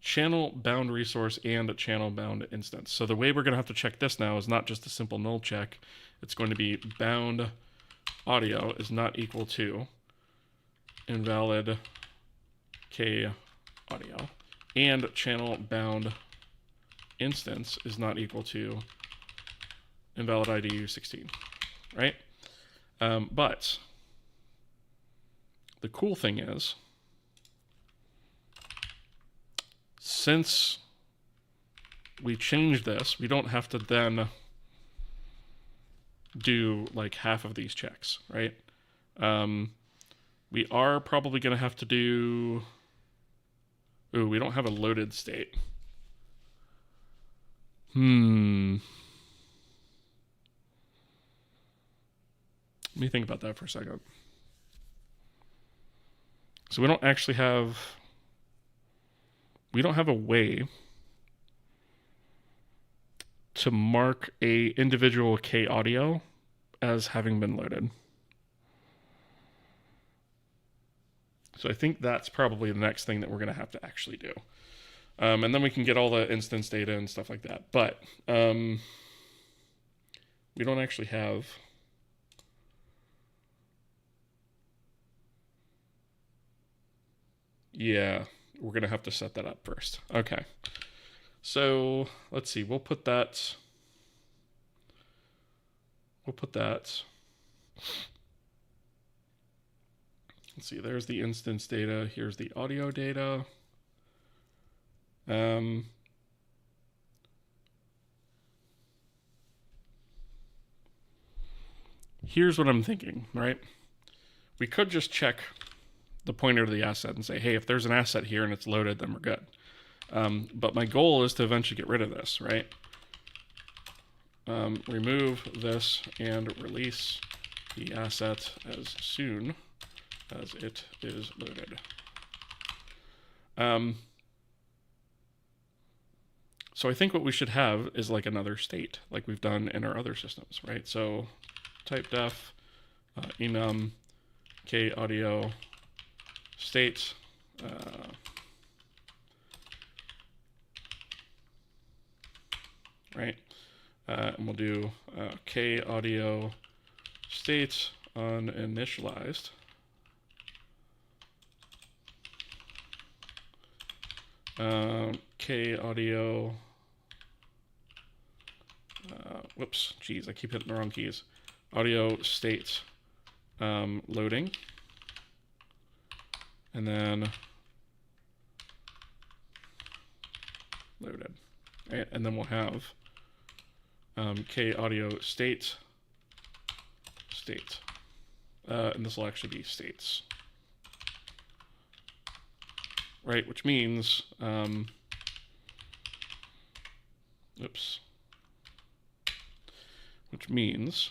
A: channel bound resource and channel bound instance. So the way we're going to have to check this now is not just a simple null check. It's going to be bound audio is not equal to invalid K audio, and channel bound instance is not equal to invalid ID U16, right? But the cool thing is, since we changed this, we don't have to then do like half of these checks, right? We are probably going to have to do... Ooh, we don't have a loaded state. Let me think about that for a second. So we don't actually have... We don't have a way to mark a individual K audio as having been loaded. So I think that's probably the next thing that we're going to have to actually do. And then we can get all the instance data and stuff like that. But we don't actually have Yeah, we're going to have to set that up first. Okay. So let's see. We'll put that. Let's see. There's the instance data. Here's the audio data. Here's what I'm thinking, right? We could just check the pointer to the asset and say, hey, if there's an asset here and it's loaded, then we're good. But my goal is to eventually get rid of this, right? Remove this and release the asset as soon as it is loaded. So I think what we should have is like another state, like we've done in our other systems, right? So type def enum k audio state right, and we'll do k audio state uninitialized. K audio. Whoops, geez, I keep hitting the wrong keys. Audio state loading, and then loaded. Right, and then we'll have k audio state, and this will actually be states, right? Which means, which means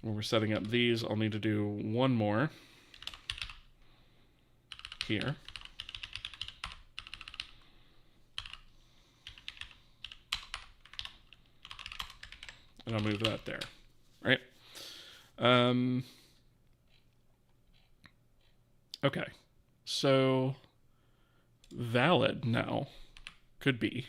A: when we're setting up these, I'll need to do one more here. And I'll move that there, right? Okay, so valid now could be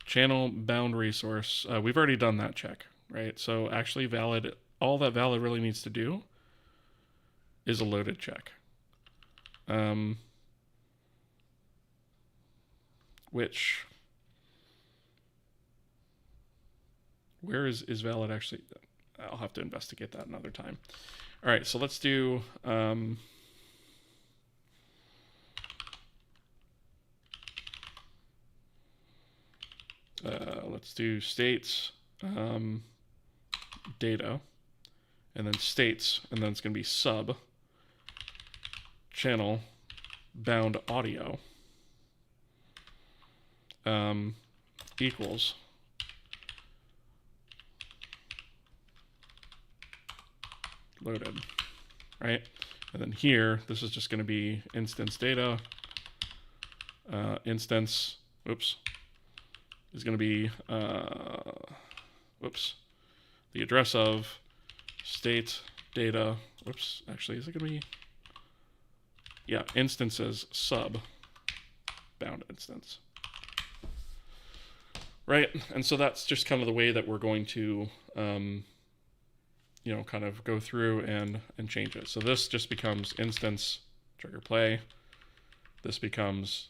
A: channel bound resource. We've already done that check, right? So actually valid, all that valid really needs to do is a loaded check. Which, where is valid actually? I'll have to investigate that another time. All right, so let's do let's do states data, and then states, and then it's going to be sub channel bound audio equals loaded, right? And then here, this is just going to be instance data, instance, oops, is going to be, whoops, the address of state data, whoops, actually, is it going to be, yeah, instances sub bound instance, right? And so that's just kind of the way that we're going to, you know, kind of go through and change it. So this just becomes instance trigger play. This becomes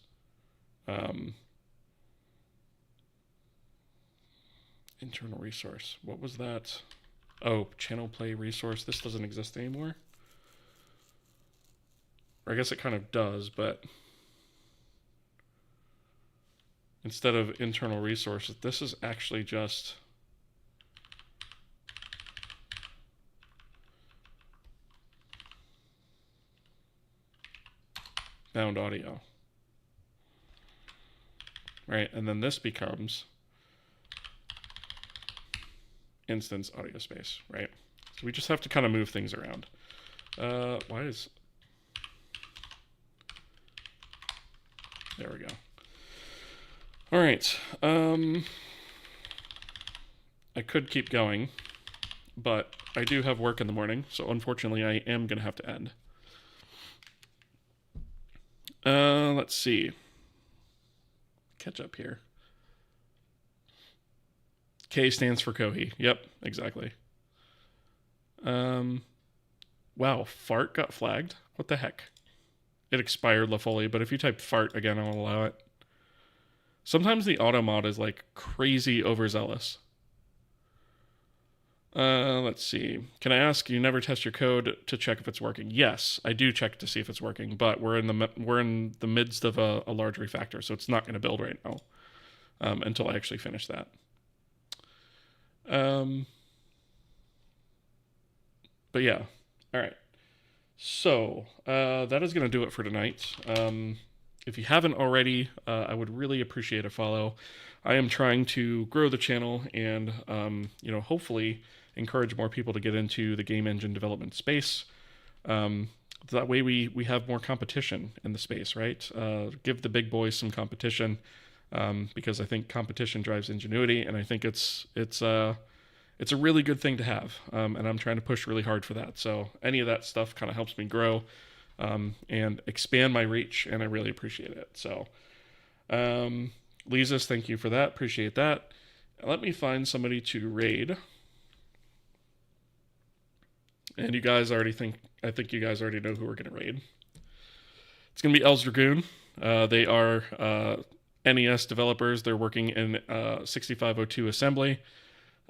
A: internal resource. What was that? Oh, channel play resource. This doesn't exist anymore. Or I guess it kind of does, but instead of internal resources, this is actually just bound audio, right? And then this becomes instance audio space, right? So we just have to kind of move things around. Why is, there we go. All right, I could keep going, but I do have work in the morning, so unfortunately I am gonna have to end. Let's see. Catch up here. K stands for Kohi. Yep, exactly. Wow, fart got flagged? What the heck? It expired fully, but if you type fart again, I'll allow it. Sometimes the auto mod is like crazy overzealous. Let's see. Can I ask, you never test your code to check if it's working? Yes, I do check to see if it's working, but we're in the midst of a large refactor, so it's not going to build right now until I actually finish that. But yeah, all right. So that is going to do it for tonight. If you haven't already, I would really appreciate a follow. I am trying to grow the channel and, hopefully encourage more people to get into the game engine development space. That way we have more competition in the space, right? Give the big boys some competition because I think competition drives ingenuity, and I think it's a really good thing to have, and I'm trying to push really hard for that. So any of that stuff kind of helps me grow and expand my reach, and I really appreciate it. So, Lisa's, thank you for that. Appreciate that. Let me find somebody to raid. And I think you guys already know who we're going to raid. It's going to be Els Dragoon. They are NES developers. They're working in 6502 assembly.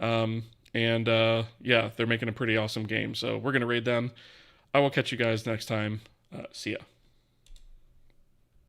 A: Yeah, they're making a pretty awesome game. So we're going to raid them. I will catch you guys next time. See ya.